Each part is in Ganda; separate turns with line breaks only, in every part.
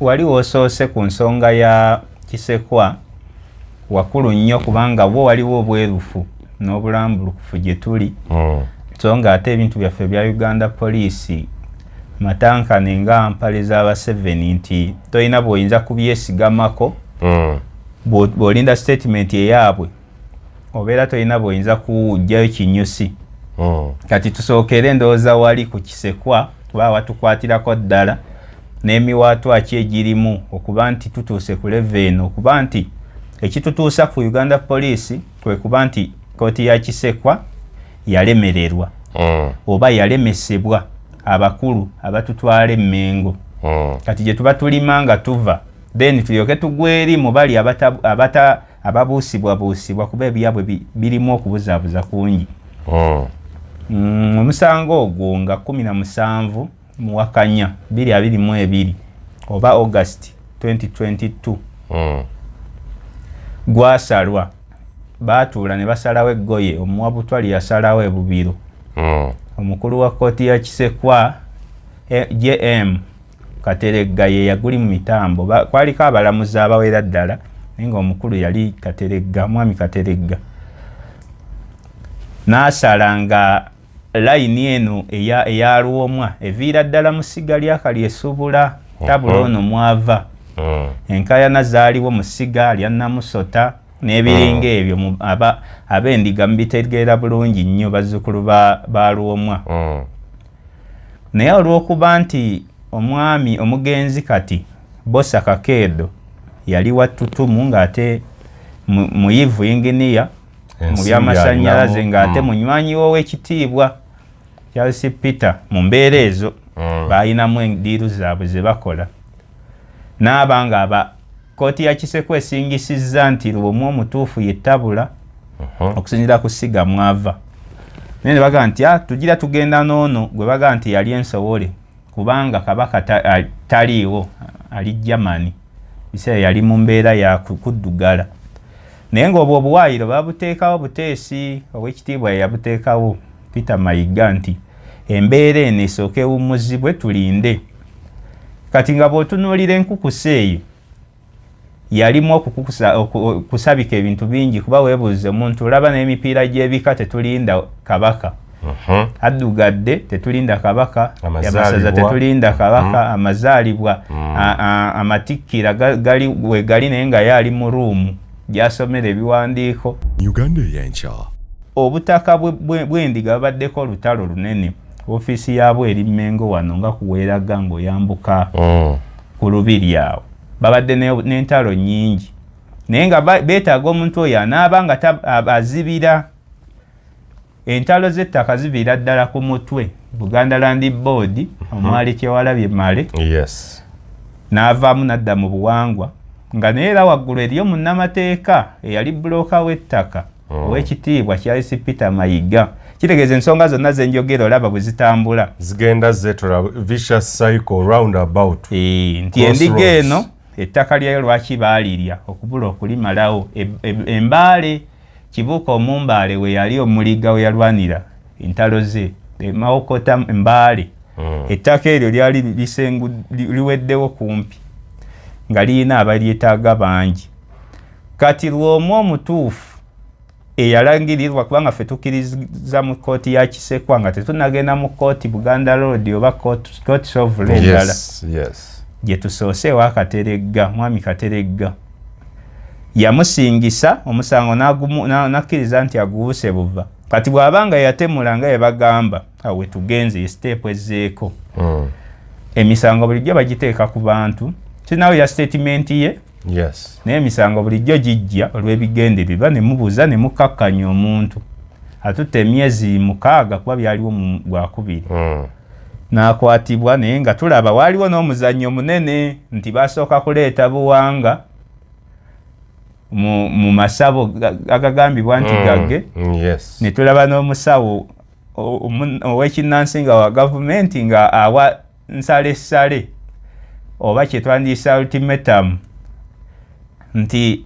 wali osoose ku nsonga ya Kisekwa wakulu nnyo kubanga bo waliwo obwerufu n'obulambulukufu gye tuli so nga ate ebintu byaffe bya Uganda Police matankane nga mpale z'aba 7 nti toyina bw'oyinza kubyesigamako bw'olinda statement eyaabwe obeera toyina bw'oyinza kujjayo kinyusi kati tusookere ndowooza wali ku Kisekwa kuba watukwatirako ddala n'emiwaatwa ki egirimu okuba nti tutuuse ku level okuba nti ekitutuusa ku Uganda Police kwe kuba nti kooti ya Kisekwa yalemererwa oba yalemesebwa abakulu abatutwala emmengo kati gye tuba tulima nga tuva then tulyoke tugweri mu bali ababuusibwa kuba ebyabwe birimu okubuzaabuza kungi omusango ogwo nga 17 Muwakanya 2022 oba August 2022 gwasalwa baatuula ne basalawo eggoye omuwa Butwali yasalawo ebubiro omukulu wa kooti ya Kisekwa JM Kateregga ye yaguli mu mitambo kwaliko abalamuzi abawera ddala naye nga omukulu yali Kateregga mwami Kateregga n'asala nga layini eno eya Luwomwa eviira ddala mu ssiga lyakali esubula tabula ono mwava enkayana zaaliwo mu ssiga lya Namusota n'ebiringa ebyo ab'endiga mubitegeera bulungi nnyo bazzukulu ba Luwomwa naye olw'okuba nti omwami omugenzi kati Bosa Kakeedo yali wattutumu ng'ate muyivu inginiya mu by'amasannyalaze ng'ate munywanyi w'owekitiibwa Charles Peter mu mbeera ezo balinamu endiiru zaabwe ze bakola n'abanga kooti ya Kisekwa esingisizza nti Luwomwa omutuufu yettabula okusinziira ku ssiga mwava naye ne baga nti tugira tugenda n'ono gwe baga nti yali ensowole kubanga kabaka taliiwo ali Germany biseera yali mu mbeera ya kuddugala naye ng'obwo obuwaayiro babuteekawo buteesi ow'ekitiibwa yabuteekawo Peter Mayiga nti embeera eno esooke ewummuzibwe tulinde kati nga bw'otunuulira enkukusa eyo yalimu okusabika ebintu bingi kuba weebuuze omuntu olaba n'emipiira gy'ebika tetulinda kabaka addugadde tetulinda kabaka amasaza tetulinda kabaka amazaalibwa amatikkira gali naye nga yaali mu ruumu gyasomera ebiwandiiko
Uganda y'enkya
obutaka bw'endiga babaddeko olutalo lunene ofiisi yaabwe eri Mmengo wano nga kuweeraga ng'oyambuka ku lubiri awo babadde n'entalo nnyingi naye nga beetaaga omuntu oyo anaaba nga azibira entalo z'ettaka ziviira ddala ku mutwe Buganda Land Board omwali Kyewalabye Male n'avaamu n'adda mu buwangwa nga naye era waggulu eriyo munnamateeka eyali bulooka w'ettaka ow'ekitiibwa Charles Peter Mayiga kitegeeza ensonga zonna ze njogera olaba bwe zitambula
zigenda zetola vicious cycle roundabout
nti endiga eno ettaka lyayo lwaki baalirya okubula okulimalawo embaale Kibuuka Omumbaale we yali omuliga we yalwanira entalo ze Mawokota Mbaale ettaka eryo lyali liweddewo kumpi nga lirina abalyetaaga bangi kati Luwomwa omutuufu eyalangirirwa kubanga ffe tukkiriza mu kooti ya Kisekwa nga tetunagenda mu kooti Buganda Road oba court of law endala gye tusoose ewa Kateregga mwami Kateregga yamusingisa omusango nakkiriza nti aguwuse buva kati bw'abanga yatemula nga yebagamba awe tugenze esiteepu ezzeeko emisango bulijjo bagiteeka ku bantu kinawo ya statement ye naye emisango bulijjo gijja olw'ebigendererwa ne mubuuza ne mukkakkanya omuntu atutte emyezi 6 kuba byaliwo mu Gwakubiri n'akwatibwa naye nga tulaba waaliwo n'omuzannyo munene nti basooka kuleeta buwanga mu masabo agagambibwa nti gage ne tulaba n'omusawo ow'ekinnansinga wa gavumenti nga awa nsalessale oba kye twandiyisa ultimatum nti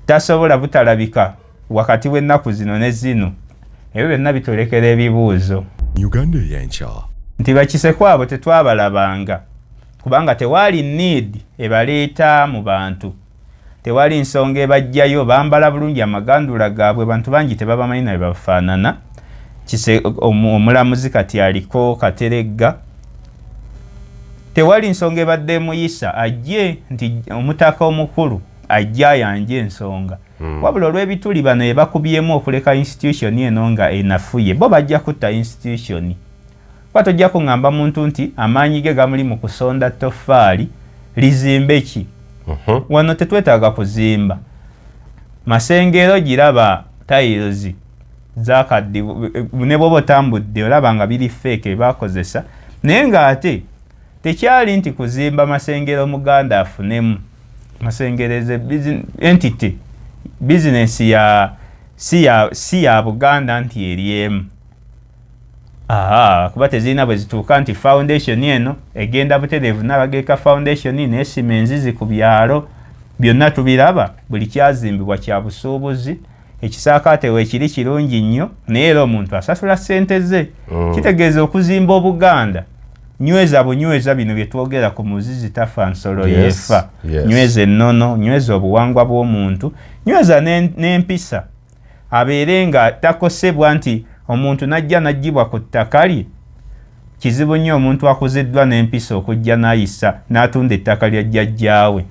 tasobola butalabika wakati w'ennaku zino ne zino ebyo byonna bitulekera ebibuuzo
Uganda y'enkya
nti bakisekwa abo tetwabalabanga kubanga tewali need ebaleeta mu bantu, tewali nsonga ebajjayo, bambala bulungi amagandula gaabwe, bantu bangi tebabamanyi naye bafaanana. Omulamuzi kati aliko Kateregga, tewali nsonga ebadde muyisa ajje nti omutaka omukulu ajja yanje ensonga. Wabula olw'ebituli bano ebakubyemu okuleka institution eno nga enafuye, bo bajja kutta institution. Tojja kuŋŋamba muntu nti amaanyi ge gamuli mu kusonda ttoffaali lizimbe ki. Wano tetwetaaga kuzimba. Masengero giraba tiles zakaddi ne bwoba otambudde olaba nga biri fake bakozesa, naye ng'ate tekyali nti kuzimba masengero Muganda afunemu. Masengero entity business si ya Buganda nti eriemu. Kuba tezirina bwe zituuka nti foundation eno egenda butereevu n'abagereka foundation n'esima enzizi ku byalo byonna tubiraba, buli kyazimbibwa kya busuubuzi, ekisaakaate weekiri kirungi nnyo, naye era omuntu asasula ssente ze. Kitegeeza okuzimba Obuganda nyweza bunyweza bino bye twogera ku muzizi tafa nsolo yeefa. Nyweza ennono, nyweza obuwangwa bw'omuntu, nyweza n'empisa, abeere nga takosebwa nti omuntu najja najjibwa ku ttaka lye. Kizibu nnyo omuntu akuziddwa n'empisa okujja n'ayisa n'atunda ettaka lya jjajjaawe.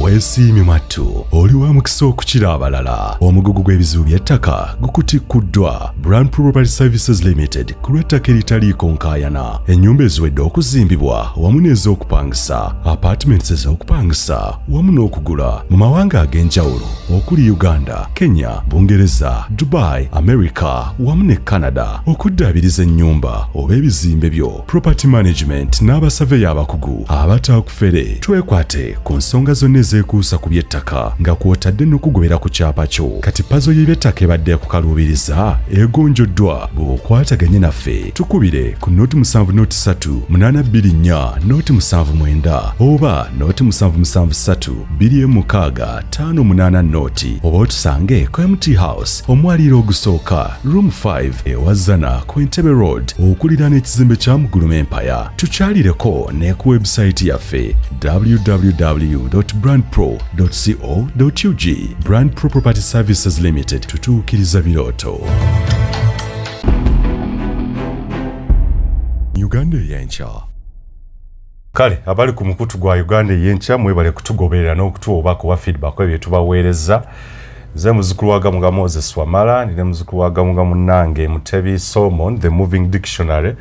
Weesiimye mattu oli wa mukisa okukira abalala. Omugugu gw'ebizibu by'ettaka gukutikuddwa Brand Property Services Limited ku lw'ettaka eritaliiko nkaayana. Ennyumba eziwedde okuzimbibwa wamu n'ez'okupangisa, apartments ez'okupangisa wamu n'okugula mu mawanga ag'enjawulo okuli Uganda, Kenya, Bungereza, Dubai, America wamu ne Canada. Okuddaabiriza ennyumba oba ebizimbe byo, property management n'abasaveya abakugu abataakufere. Twekwate ku nsonga zonna ezeekuusa ku by'ettaka nga kw'otadde n'okugobera ku kyapa kyo. Kati pazo y'eby'ettaka ebadde kukaluubiriza egonjoddwa bw'okwataganye naffe. Tukubire ku noti 703 noti 79 oba noti 773 noti, oba otusange ku MT House omwaliiro ogusooka room 5 ewazana ku Entebbe Road okuliraana ekizimbe kya Mugurume Empire. Tukyalireko ne ku website yaffe www.brandpro.co.ug. Brand Pro Property Services Limited, tutuukiriza birooto. Uganda ey'enkya.
Kale abali ku mukutu gwa Uganda ey'enkya mwebale kutugoberera n'okutuwa obubaka wa feedback ebyo tubaweereza. Nze muzzukulu wa Gamuga Moses Wamala, nine muzzukulu wa Gamuga munnange Mutebi Solomon, The Moving Dictionary.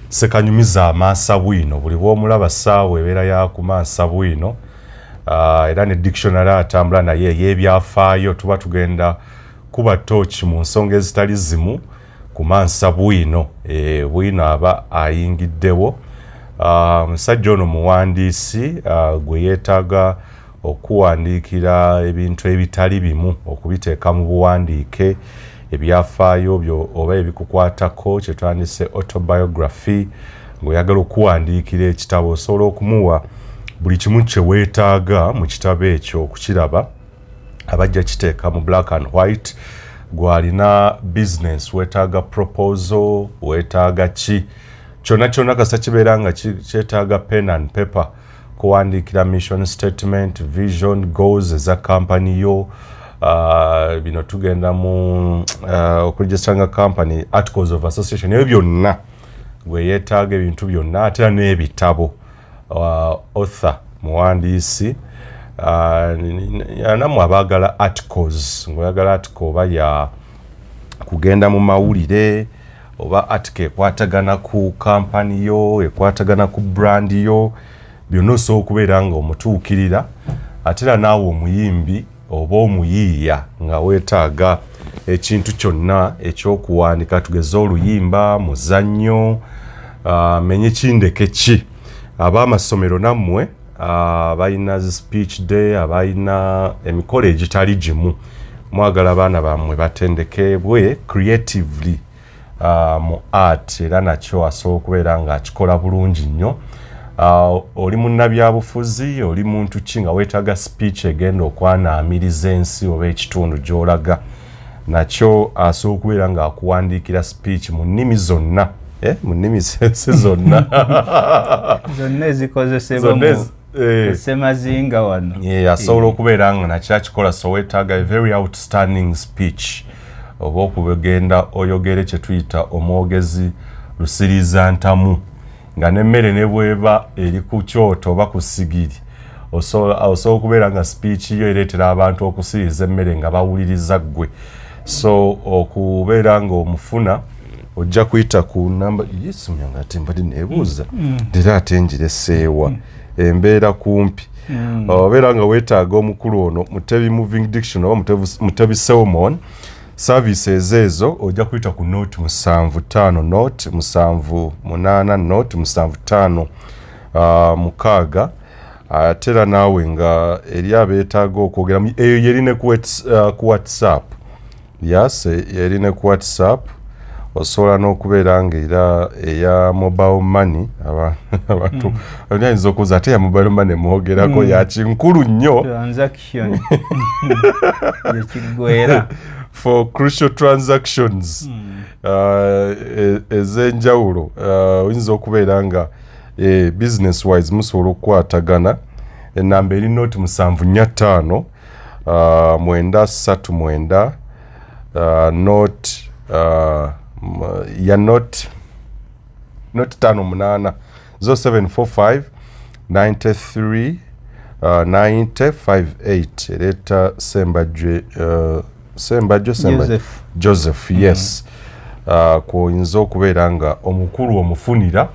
Sekanyumiza amasa bwino, buli bw'omulaba ssaawa ebeera ya kumasa bwino. Era ne dictionary atambula naye y'ebyafaayo tuba tugenda kuba torch mu nsonga ezitali zimu ku mansa bwino. Bwino aba ayingiddewo. Musajja ono muwandiisi gwe yeetaaga okuwandiikira ebintu ebitali bimu, okubiteeka mu buwandiike, ebyafaayo byo oba ebikukwatako kye twandise autobiography. Ng'oyagala okuwandiikira ekitabo osobola okumuwa buli kimu kye weetaaga mu kitabo ekyo okukiraba, abajja kiteeka mu black and white. Gwalina business weetaaga proposal, weetaaga ki, kyonna kyonna kasa kibeera nga kyetaaga pen and paper kuwandiikira mission statement, vision, goals eza company yo. Bino tugenda mu okuregistranga company, articles of association, ebyo byonna gwe yeetaaga ebintu byonna, ate n'ebitabo. Author muwandiisi namwe abaagala articles, ng'oyagala article oba ya kugenda mu mawulire oba article ekwatagana ku company yo, ekwatagana ku brand yo, byonna osobola okubeera nga omutuukirira. Ate era naawe omuyimbi oba omuyiiya nga weetaaga ekintu kyonna ekyokuwandika, tugeze oluyimba, muzannyo, menye kindeke ki. Ab'amasomero nammwe abalina speech day, abalina emikolo egitali gimu, mwagala abaana bammwe batendekebwe creatively mu art, era nakyo asobola okubeera nga akikola bulungi nnyo. Oli munnabyabufuzi, oli muntu ki nga weetaaga speech egenda okwanaamiriza ensi oba ekitundu gy'olaga, nakyo asobola okubeera nga akuwandiikira speech mu nnimi zonna mu nnimi zonna
zonna ezikozesebwa mu semazinga wano
asobola okubeera nga nakyakikola so weetaaga a very outstanding speech oba okugenda oyogere kye tuyita omwogezi lusiriza ntamu nga n'emmere ne bweba eri ku kyoto oba ku sigiri osobola okubeera nga speech yo ereetera abantu okusiriza emmere nga bawuliriza ggwe so okubeera nga omufuna ojja kuyita ku namba yesumya nga ate mbadde neebuuza era ate ngireseewa embeera kumpi obeera nga weetaaga omukulu ono Mutebi Moving Diction oba Mutebi Selmon services ezo ojja kuyita ku note 75 note 78 note 75 mukaaga atera naawe nga eri abeetaaga okwogera eyo yerine ku WhatsApp yes yerine ku WhatsApp osobola n'okubeera nga era eya mobile money abantu ayinza okuza ate ya mobile money mwogerako yakinkulu nnyo
transaction yekigwera
for crucial transactions ez'enjawulo oyinza okubeera nga business wise musobola okukwatagana enamba eri note 745 939 note ya note 58 0745 93 9058 ereta Sembajjo Joseph yes kuyinza okubeera nga omukulu omufunira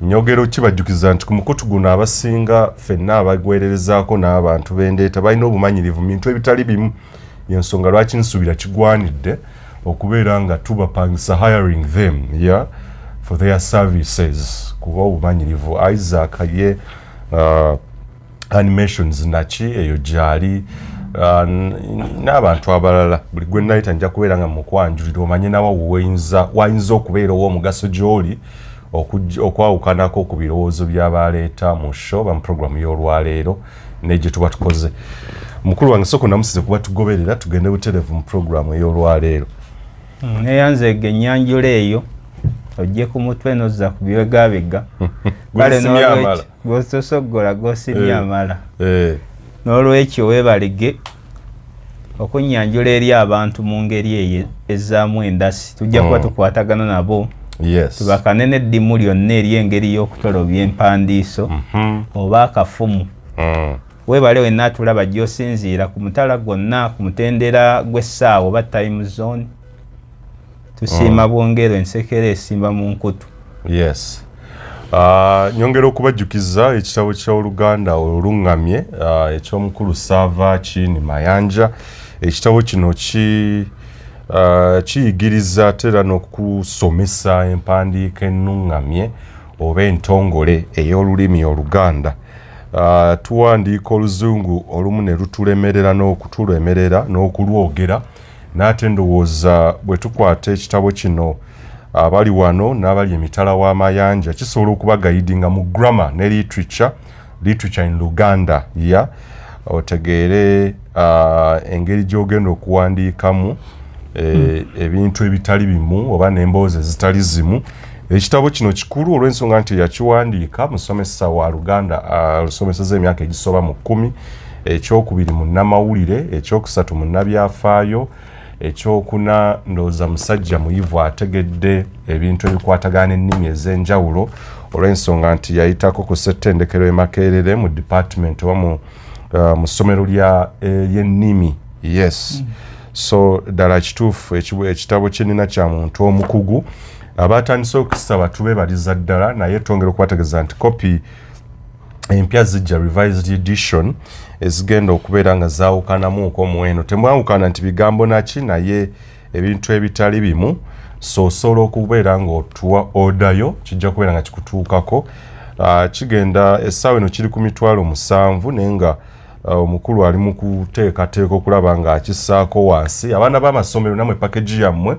nyogero kibajjukiza nti ku mukutu guno abasinga ffenna abagwererezaako n'abantu b'endeeta balina obumanyirivu mu bintu ebitali bimu yensonga lwaki nsuubira kigwanidde okubeera nga tubapangisa hiring them for their services kuba obumanyirivu Isaac ye animations naki eyo gyali n'abantu abalala buli gwe nayita nja kubeera nga mukwanjulira omanye nawo wayinza okubeera ow'omugaso gy'oli okwawukanako ku birowoozo by'abaleeta mu show bamu programu y'olwaleero negye tuba tukoze mukulu wange soko namusize kuba tugoberera tugende buterevu mu programu ey'olwaleero
neyanzege enyanjula eyo ojje ku mutwe nozza ku biwegabega gwososogola gosimya amala n'olwekyo weebalege okunyanjula eri abantu mu ngeri eyo ezzaamu endasi tujja kuba tukwatagana nabo tubakane n'eddimu lyonna eri engeri y'okutolobya empandiiso oba akafumu weebale wenna tulaba gy'osinziira ku mutala gwonna ku mutendera gw'essaawa oba time zone tusiima bwongero ensekera esimba mu nkutu
nyongera okubajjukiza ekitabo ky'oluganda olungamye eky'omukulu Sava Chini Mayanja ekitabo kino kiyigiriza tera n'okusomesa empandiika ennungamye oba entongole ey'olulimi oluganda tuwandiika oluzungu olumu ne lutulemerera n'okutulemerera n'okulwogera n'ate ndowooza bwe tukwata ekitabo kino abali wano n'abali emitala w'amayanja kisobola okuba guidinga mu grammar ne literature in Luganda otegeere engeri gy'ogenda okuwandiikamu ebintu ebitali bimu oba n'emboozi ezitali zimu ekitabo kino kikulu olw'ensonga nti yakiwandiika musomesa wa Luganda lusomeseza emyaka egisoba mu 10 ekyokubiri mu nnamawulire ekyokusatu mu nnabyafaayo ekyokuna ndowooza musajja muyivu ategedde ebintu ebikwatagana ennimi ez'enjawulo olw'ensonga nti yayitako ku ssettendekero Makerere mu department oba mu ssomero ly'ennimi so ddala kituufu ekitabo kyenina kya muntu omukugu abatandise okukisaba tubeebaliza ddala naye twongera okwategeeza nti kopi empya zijja revised edition ezigenda okubeera nga zaawukanamuuko muweno temwawukana nti bigambo naki naye ebintu ebitali bimu so osobola okubeera nga otuwa odayo kijja kubeera nga kikutuukako kigenda essaawa eno kiri ku mitwalo 7 naye nga omukulu ali mu kuteekateeka okulaba nga akissaako wansi abaana b'amasomero namwe pakeji yammwe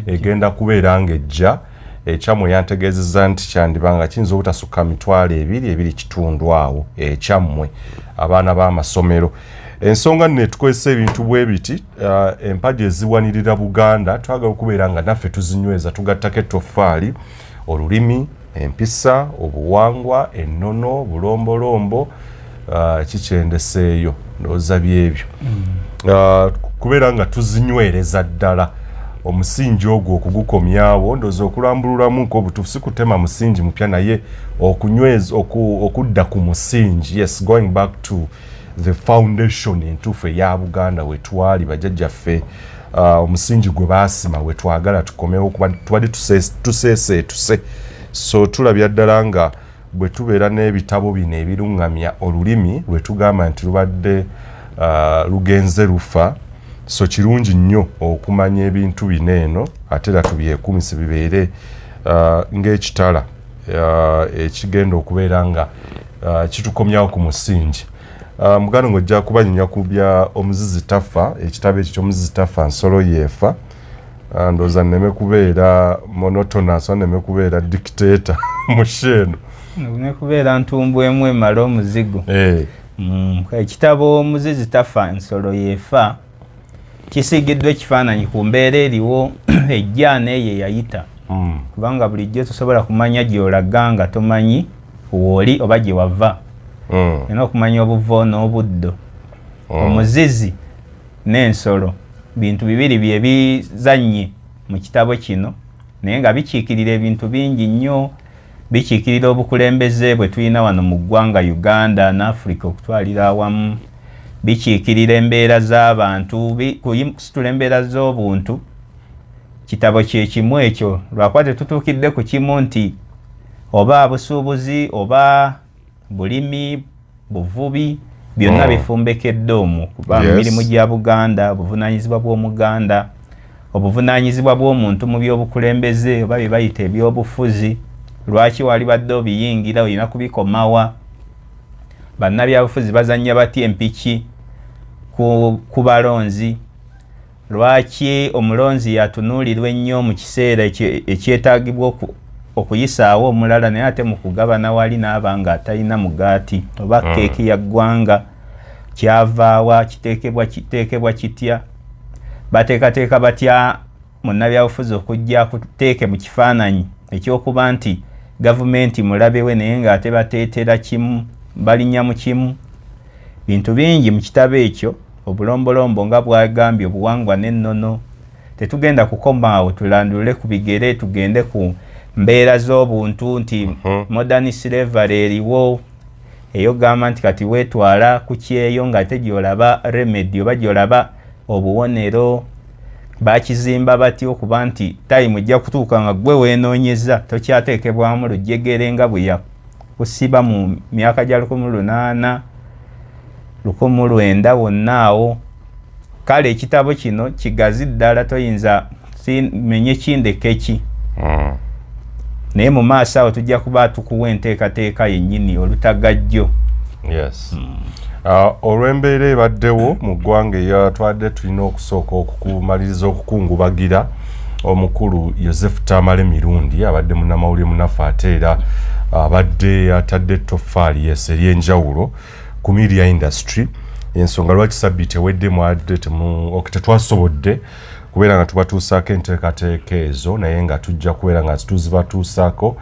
egenda kubeera nga ejja ekyammwe yantegeezezza nti kyandibanga kiyinza obutasukka mitwalo 2 kitundu awo ekyammwe abaana b'amasomero ensonga nne tukozesa ebintu bwe biti empagi eziwanirira Buganda twagala okubeera nga naffe tuzinyweza tugattako ettoffaali olulimi, empisa, obuwangwa, ennono, bulombolombo, kikyendeseeyo ndowooza byebyo. Kubeera nga tuzinywereza ddala omusingi ogwo okugukomyawo, ndowooza okulambululamuko obutuufu si kutema musingi mupya naye okudda ku musingi, yes, going back to the foundation entuufu eya Buganda wetwali bajjajjaffe, omusingi gwe baasima wetwagala tukomewo kuba tubadde tuseeseetuse. So tulabya ddala nga bwe tubeera n'ebitabo bino ebiruŋŋamya olulimi lwe tugamba nti lubadde lugenze lufa, so kirungi nnyo okumanya ebintu bino eno ate era tubyekuumisa bibeere ng'ekitala ekigenda okubeera nga kitukomyawo ku musingi. Mugano ng'ojja kubanyumya ku bya omuzizi tafa, ekitabo ekyo ky'omuzizi tafa nsolo yeefa. Ndowooza nneme kubeera monotonous, nneme kubeera dictator mu sheeno.
Ne kubeera ntumbu emu emala omuzigo. Ekitabo omuzizi tafa nsolo yeefa kisiigiddwa ekifaananyi ku mbeera eriwo ejjaana eyo yayita. Kubanga bulijjo tosobola kumanya gy'olaga nga tomanyi wooli oba gye wava. Olina okumanya obuvo n'obuddo. Omuzizi n'ensolo bintu bibiri bye bizannye mu kitabo kino naye nga bikiikirira ebintu bingi nnyo. Bikiikirira obukulembeze bwe tulina wano mu ggwanga Uganda n'Afrika okutwalira awamu. Bikiikirira embeera z'abantu, kusitula embeera z'obuntu. Kitabo kye kimu ekyo lwakuba tetutuukidde ku kimu nti oba busuubuzi oba bulimi, buvubi, byonna bifumbekedde omwo kuba emirimu gya Buganda, obuvunaanyizibwa bw'Omuganda, obuvunaanyizibwa bw'omuntu mu by'obukulembeze oba bye bayita ebyobufuzi. Lwaki wali badde obiyingira olina kubikomawa? Bannabyabufuzi bazannya batya empiki ku balonzi? Lwaki omulonzi yatunuulirwa ennyo mu kiseera ekyetaagibwa okuyisaawo omulala naye ate mu kugabana wali n'aba nga atalina mugaati oba keeki ya ggwanga? Kyavaawa? Kiteekebwa kitya? Bateekateeka batya munnabyabufuzi okujja kuteeke mu kifaananyi ekyokuba nti gavumenti mulabe we naye ng'ate bateetera kimu, balinnya mu kimu? Bintu bingi mu kitabo ekyo, obulombolombo nga bwagambye, obuwangwa n'ennono. Tetugenda kukoma awo tulandule ku bigere tugende ku mbeera z'obuntu nti modern slavery eriwo eyo gamba nti kati weetwala ku kyeyo nga ate gy'olaba remedy oba gy'olaba obuwonero. Bakizimba batya okuba nti time ejja kutuuka nga gwe weenoonyeza tokyateekebwamu lujjegere nga bwe yakusiba mu myaka gya 1800 1900 wonna awo. Kale ekitabo kino kigazi ddala, toyinza menye kindeke ki. Naye mu maaso awo tujja kuba tukuwa enteekateeka yennyini olutagajjo.
Yes. Olw'embeera ebaddewo mu ggwanga eyatwadde tulina okusooka okumaliriza okukungubagira omukulu Joseph Tamale Mirundi abadde munnamawulire munaffe ate era abadde atadde ettoffaali ery'enjawulo ku media industry. Ensonga lwaki sabbiiti ewedde mwadde tetwasobodde kubeera nga tubatuusaako enteekateeka ezo naye nga tujja kubeera nga tuzibatuusaako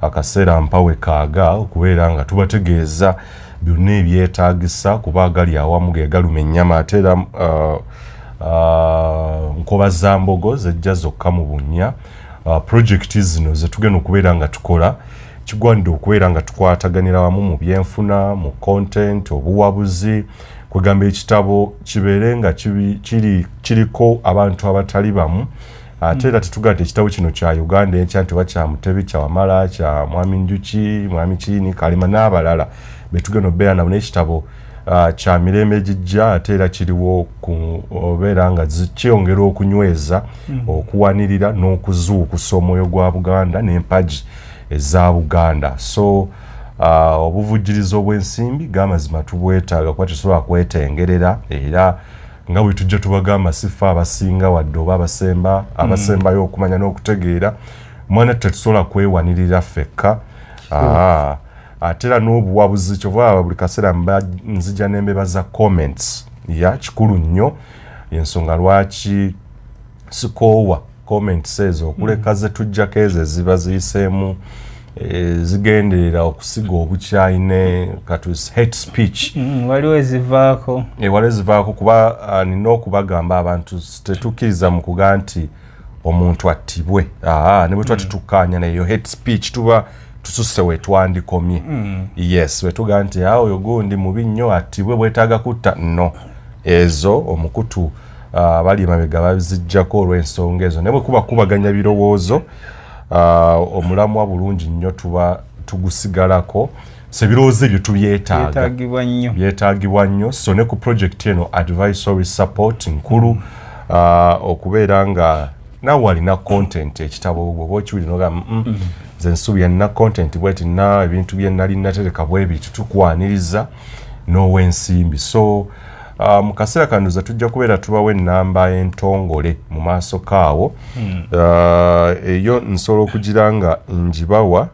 akaseera mpawe kaaga okubeera nga tubategeeza byonna ebyetaagisa kuba agali awamu ge galuma ennyama ate era nkoba za mbogo zejja zokka mu bunnya. Projekiti zino ze tugenda okubeera nga tukola kigwanidde okubeera nga tukwataganira wamu mu byenfuna, mu content, obuwabuzi, kwegamba ekitabo kibeere nga kiriko abantu abatali bamu. Ate era tetugadde ekitabo kino kya Uganda enkya nti oba kya Mutebi, kya Wamala, kya Mwami Njuki, Mwami Kiini, Kalima n'abalala betugenda obeera nabo n'ekitabo kya mirembe egijja ate era kiriwo obeera nga kyongera okunyweza okuwanirira n'okuzuukusa omwoyo gwa Buganda n'empagi eza Buganda. So obuvujjirizi obw'ensimbi g'amazima tubwetaaga kuba tetusobola kwetengerera era nga bwe tujja tubagamba sifa abasinga wadde oba abasembayo okumanya n'okutegeera mwana tetusobola kwewanirira ffekka. Ate era n'obuwabuzi kyova buli kaseera nzija n'embeba za comments kikulu nnyo. Ensonga lwaki sikoowa comments ezo okuleka ze tujjako ezo ziba ziyiseemu zigenderera okusiga obukyayine kati hate speech
waliwo ezivaako
waliwo ezivaako kuba nina okubagamba abantu tetukkiriza mu kuga nti omuntu attibwe ne bwe tuba tetukkaanya nayo hate speech tuba tususse wetwandikomye yes wetuga nti oyo gundi mubi nnyo attibwe bwetaaga kutta no ezo omukutu bali emabega babiziggyako olw'ensonga ezo naye bwe kuba kubaganya birowoozo omulamwa bulungi nnyo tuba tugusigalako so ebirowoozo ebyo byetaagibwa nnyo so ne ku project eno advisory support nkulu okubeera nga nawe walina content ekitabo bwoba okiwulira nogamba nze nsuubira nina content bweti na ebintu bye nali natereka bwe bityo tukwaniriza n'ow'ensimbi so mu kaseera kanduza tujja kubeera tubawo ennamba entongole mu maaso kaawo eyo nsobola okugira nga ngibawa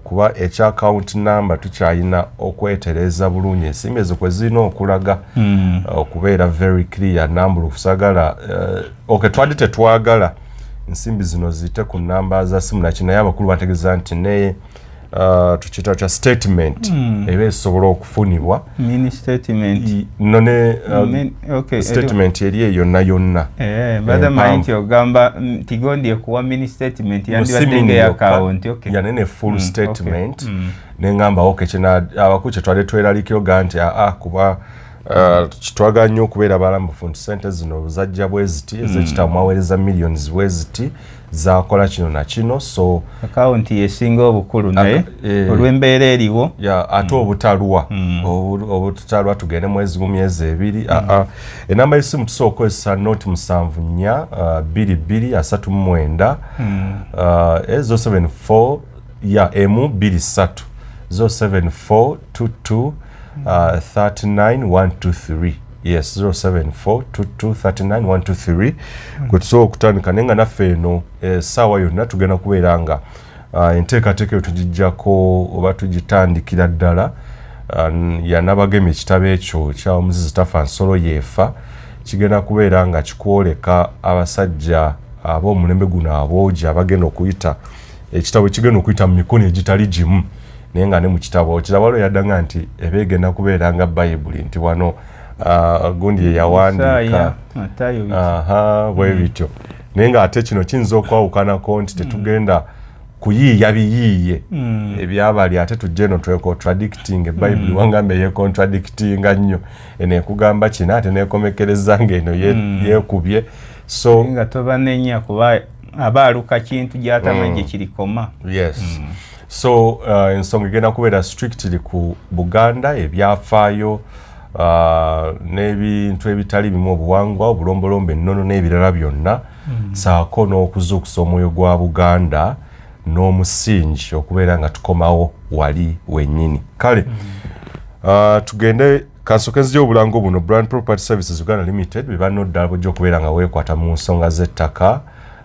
kuba ekya account number tukyayina okwetereza bulungi ensimbi ezo kwe zirina okulaga okubeera very clear nambula okusagala twali tetwagala ensimbi zino ziyite ku namba za simu naki naye abakulu bategeeza nti ne tukiyita kya statement eba esobola okufunibwa statement eri eyo yonna yonna
badamainti ogamba tigondi ekuwa mini statement yandibadde ng'eyakawunti
yanene full statement nengamba abakulu kyetwali tweralikiro nti kuba kitwagala nnyo okubeera balambufu nti sente zino zajja bwe ziti ez'ekitabo mwaweereza millions bwe ziti zakola kino na kino so
akawunti yesinga obukulu naye olw'embeera eriwo
ate obutalwa tugende mwezi gumu myezi ebiri enamba y'essimu tusobola okukozesa noti 742239 074 M23 07422 39123 yes 0742239 kwetusobola okutandika naye nga naffe eno essaawa yonna tugenda kubeera nga enteekateeka eyo tugijjako oba tugitandikira ddala yanabagema ekitabo ekyo kya omuzizi tafa nsolo yeefa kigenda kubeera nga kikwoleka abasajja ab'omulembe guno aboogi abagenda okuyita ekitabo kigenda okuyita mu mikono egitali gimu naye nga ne mu kitabo waliwo yaddanga nti ebeegenda kubeera nga bayibuli nti wano gundi yeyawandiika bwe bityo naye ng'ate kino kiyinza okwawukanako nti tetugenda kuyiiya biyiiye ebyabali ate tujje eno twecontradicting ebayibuli wangamba yecontradictinga nnyo eno ekugamba kino ate neekomekereza ng'eno yeekubye so
nga tobanenya kuba abaaluka kintu gy'atamanyi gye kirikoma
yes so ensonga egenda kubeera strictly ku Buganda ebyafaayo n'ebintu ebitali bimu obuwangwa obulombolombo ennono n'ebirala byonna saako n'okuzuukusa omwoyo gwa Buganda n'omusingi okubeera nga tukomawo wali wennyini kale tugende kansokezi y'obulango buno Brand Property Services Uganda Limited bebanno ddala bujja okubeera nga weekwata mu nsonga z'ettaka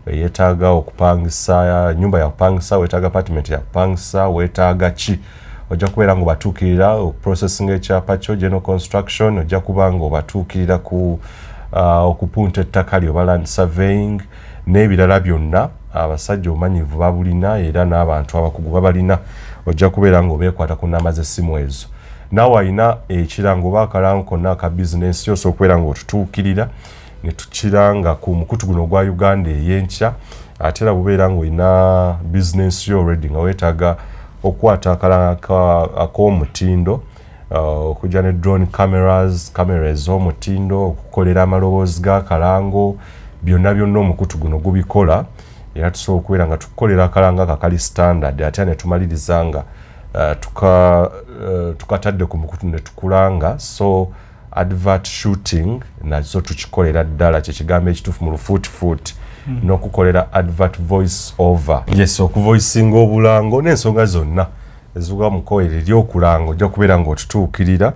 yeetaaga okupangisa nyumba ya kupangisa weetaaga apartment ya kupangisa weetaaga ki ojja kubeera nga obatuukirira processing ekyapa kyo general construction ojja kuba nga obatuukirira ku okupunta ettaka lyo land surveying n'ebirala byonna abasajja obumanyivu babulina era n'abantu abakugu babalina ojja kubeera nga obeekwata ku nnamba z'essimu ezo naawe alina ekirango oba akalango konna aka bizinensi yose okubeera nga otutuukirira ne tukiranga ku mukutu guno ogwa Uganda ey'enkya ate era bubeera nga olina bizinensi yo already nga weetaaga okukwata akalanga ak'omutindo okujja ne drone cameras ez'omutindo okukolera amaloboozi g'akalango byonna omukutu guno gubikola era tusobola okubeera nga tukukolera akalanga akakali standard ate ne tumaliriza nga tukatadde ku mukutu ne tukulanga so advert shooting nazo tukikolera ddala kyekigambo ekituufu mu lufuutifuuti n'okukolera advert voice over yes okuvoicinga obulango n'ensonga zonna eziva mu kkoera ery'okulanga ojja kubeera ng'otutuukirira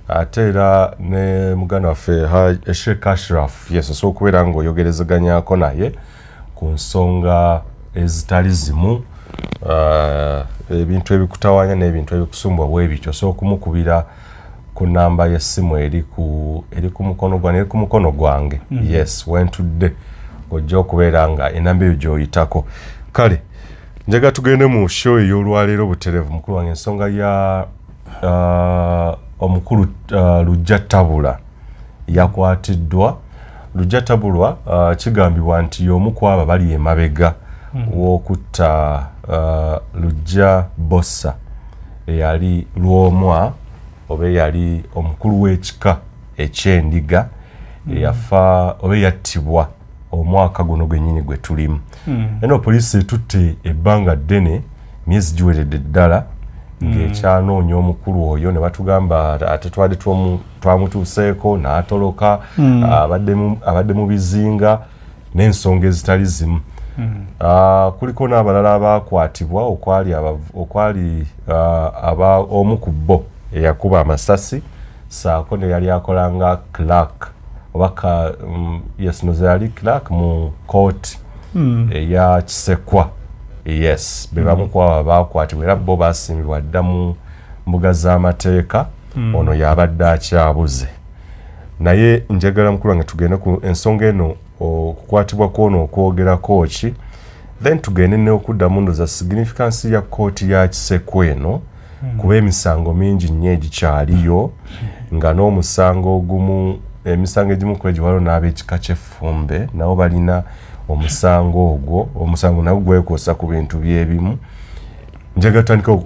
ate era ne muganda waffe Sheikh Ashraf yes osobola okubeera ng'oyogerezeganyako naye ku nsonga ezitali zimu ebintu ebikutawaanya n'ebintu ebikusumbwa bwe bityo so okumukubira ku namba y'essimu eri ku mukono gwange yes wentudde ojja okubeera nga enamba eyo gy'oyitako. Kale njaga tugende mu show ey'olwaleero butereevu mukulu wange ensonga ya omukulu Lujja Tabula yakwatiddwa. Lujja Tabulwa kigambibwa nti y'omu ku abo bali emabega w'okutta Lujja Bossa eyali Lwomwa oba yali omukulu w'ekika eky'endiga eyafa oba yattibwa omwaka guno gwennyini gwe tulimu. Eno poliisi etutte ebbanga ddene myezi giweredde ddala ng'ekyanoonya omukulu oyo ne batugamba ate twali twamutuuseeko n'atoloka abadde mu bizinga n'ensonga ezitali zimu. Kuliko n'abalala abaakwatibwa okwali omu ku bo eyakuba amasasi saako ne yali akolanga clerk oba yes no yali clerk mu kooti eya Kisekwa. Yes, be bamu ku abo baakwatibwa era bo baasimbibwa dda mu mbuga z'amateeka. Ono yabadde akyabuze. Naye njagala mukulu wange tugende ku ensonga eno okukwatibwa kw'ono okwogerako ki, then tugende ne okuddamu ndoza significance ya kooti ya Kisekwa eno kuba emisango mingi nnyo egikyaliyo nga n'omusango ogumu emisango egimu kwegi waliwo n'ab'ekika ky'Effumbe nabo balina omusango ogwo. Omusango nagwo gwekoosa ku bintu by'ebimu. Njagala tutandika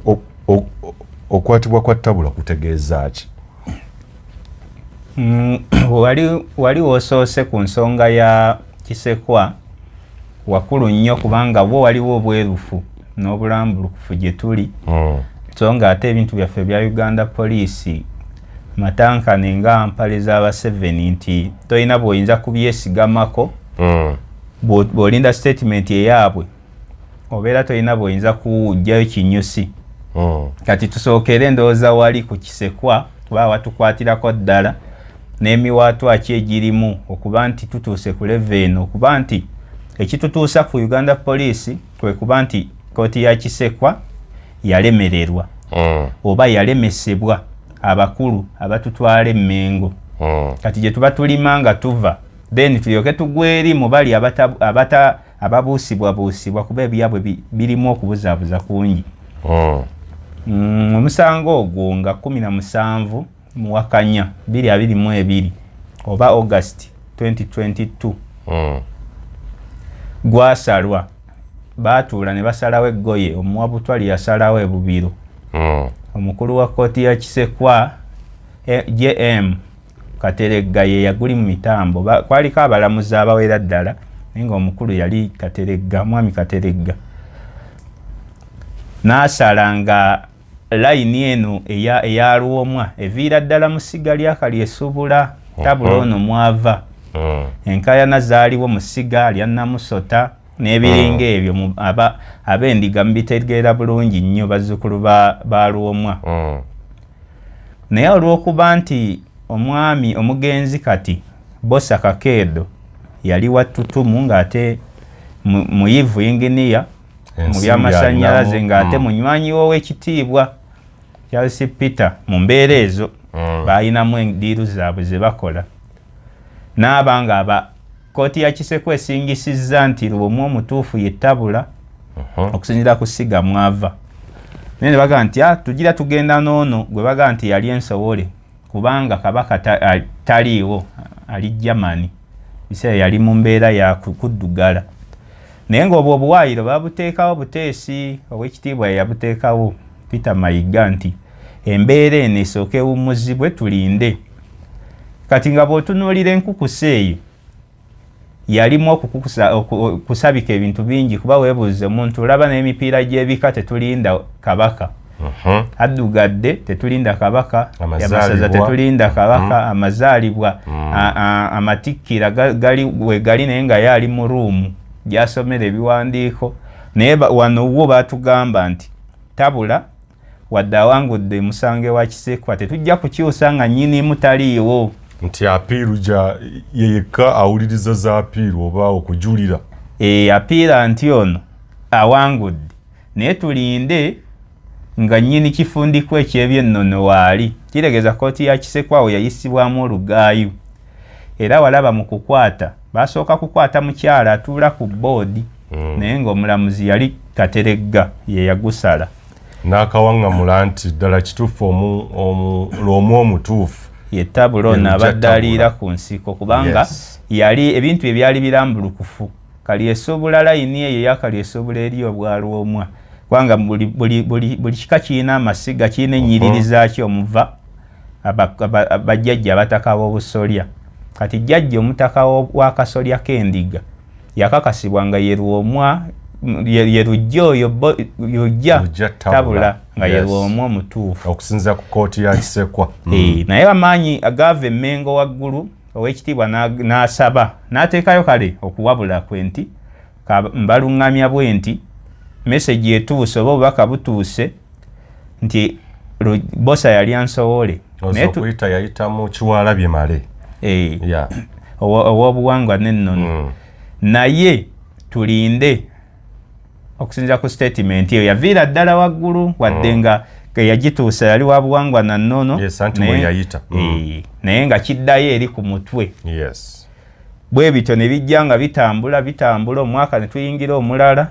okwatibwa kwa Tabula kutegeeza ki?
Wali osoose ku nsonga ya Kisekwa wakulu nnyo kubanga bo waliwo obwerufu n'obulambulukufu gye tuli. So nga ate ebintu byaffe bya Uganda Police matankane nga mpale z'aba7 nti toyina bw'oyinza kubyesigamako bw'olinda statement eyaabwe obeera toyina bw'oyinza kujjayo kinyusi. Kati tusookere endowooza wali ku Kisekwa kuba watukwatirako ddala n'emiwaatwa ki egirimu okuba nti tutuuse ku level okuba nti ekitutuusa ku Uganda Police kwe kuba nti kooti ya Kisekwa yalemererwa oba yalemesebwa abakulu abatutwala emmengo. Kati gye tuba tulima nga tuva then tulyoke tugweri mu bali ababuusibwabuusibwa kuba ebyabwe birimu okubuzaabuza kungi. Omusango ogwo nga 17 Muwakanya 2022 oba August 2022 gwasalwa baatuula ne basalawo eggoye omuwabutwali yasalawo ebubiro. Omukulu wa kooti ya Kisekwa JM Kateregga ye yaguli mu mitambo kwaliko abalamuzi abawera ddala naye nga omukulu yali Kateregga, mwami Kateregga. N'asala nga layini eno eya Lwomwa eviira ddala mu ssiga lya Kalyesuubula Tabula ono mwava. Enkayana zaaliwo mu ssiga lya Namusota n'ebiringa ebyo ab'endiga mubitegeera bulungi nnyo bazzukulu ba Lwomwa. Naye olw'okuba nti omwami omugenzi kati Bossa Kakeedo yali wattutumu ng'ate muyivu inginiya mu by'amasannyalaze ng'ate munywanyi w'owekitiibwa Charles Peter mu mbeera ezo balinamu endiiru zaabwe ze bakola. N'abanga kooti ya Kisekwa esingisizza nti Lwomwa omutuufu ye Tabula okusinziira ku ssiga mwava. Naye ne baga nti tugira tugenda n'ono gwe baga nti yali ensowole kubanga kabaka taliiwo ali Germany biseera yali mu mbeera ya kuddugala. Naye ng'obwo obuwaayiro babuteekawo buteesi ow'ekitiibwa yabuteekawo Peter Mayiga nti embeera eno esooke ewummuzibwe tulinde. Kati nga bw'otunuulira enkukusa eyo yalimu okusabika ebintu bingi kuba weebuuze omuntu olaba n'emipiira gy'ebika tetulinda kabaka. Addugadde tetulinda kabaka, amasaza tetulinda kabaka, amazaalibwa amatikkira gali naye nga yali mu ruumu gy'asomera ebiwandiiko. Naye wano wo baatugamba nti Tabula wadde awangudde emusango wa Kisekwa tetujja kukyusa nga nnyinimu taliiwo.
Nti apiiru yekka awuliriza za apiiru oba okujulira.
Apiira nti ono awangudde naye tulinde nga nnyini kifundiko eky'ebyennono waali. Kitegeeza kooti ya Kisekwa awo yayisibwamu olugaayu era walaba mu kukwata basooka kukwata mukyala atuula ku boodi naye ng'omulamuzi yali Kateregga ye yagusala
n'akawaŋŋamula nti ddala kituufu omu omutuufu
ye Tabulon abadde aliira ku nsiko kubanga yali ebintu ebyali birambulukufu Kalyesuubula layini eyo ya Kalyesuubula eri obwalwomwa kubanga buli kika kirina amasiga kirina ennyiriri zaakyo omuva abajjajja abataka b'obusolya kati jjajja omutaka wa kasolya k'endiga yakakasibwa nga ye Lwomwa ye Lujja oyo Lujja Tabula nga ye Lwomwa omutuufu
okusinziira ku kooti ya Kisekwa
naye amaanyi agaava Emmengo waggulu ow'ekitiibwa n'asaba n'ateekayo kale okuwabula kwe nti mbaluŋŋamya bwe nti message etuuse oba obubaka butuuse nti Bbosa yali ansowole
okuyita yayitamu Kiwalabye Male
ow'obuwangwa n'ennono naye tulinde okusinziira ku statement eyo yaviira ddala waggulu wadde nga yagituusa yali wa buwangwa na nnono naye nga kiddayo eri ku mutwe bwe bityo ne bijja nga bitambula omwaka ne tuyingira omulala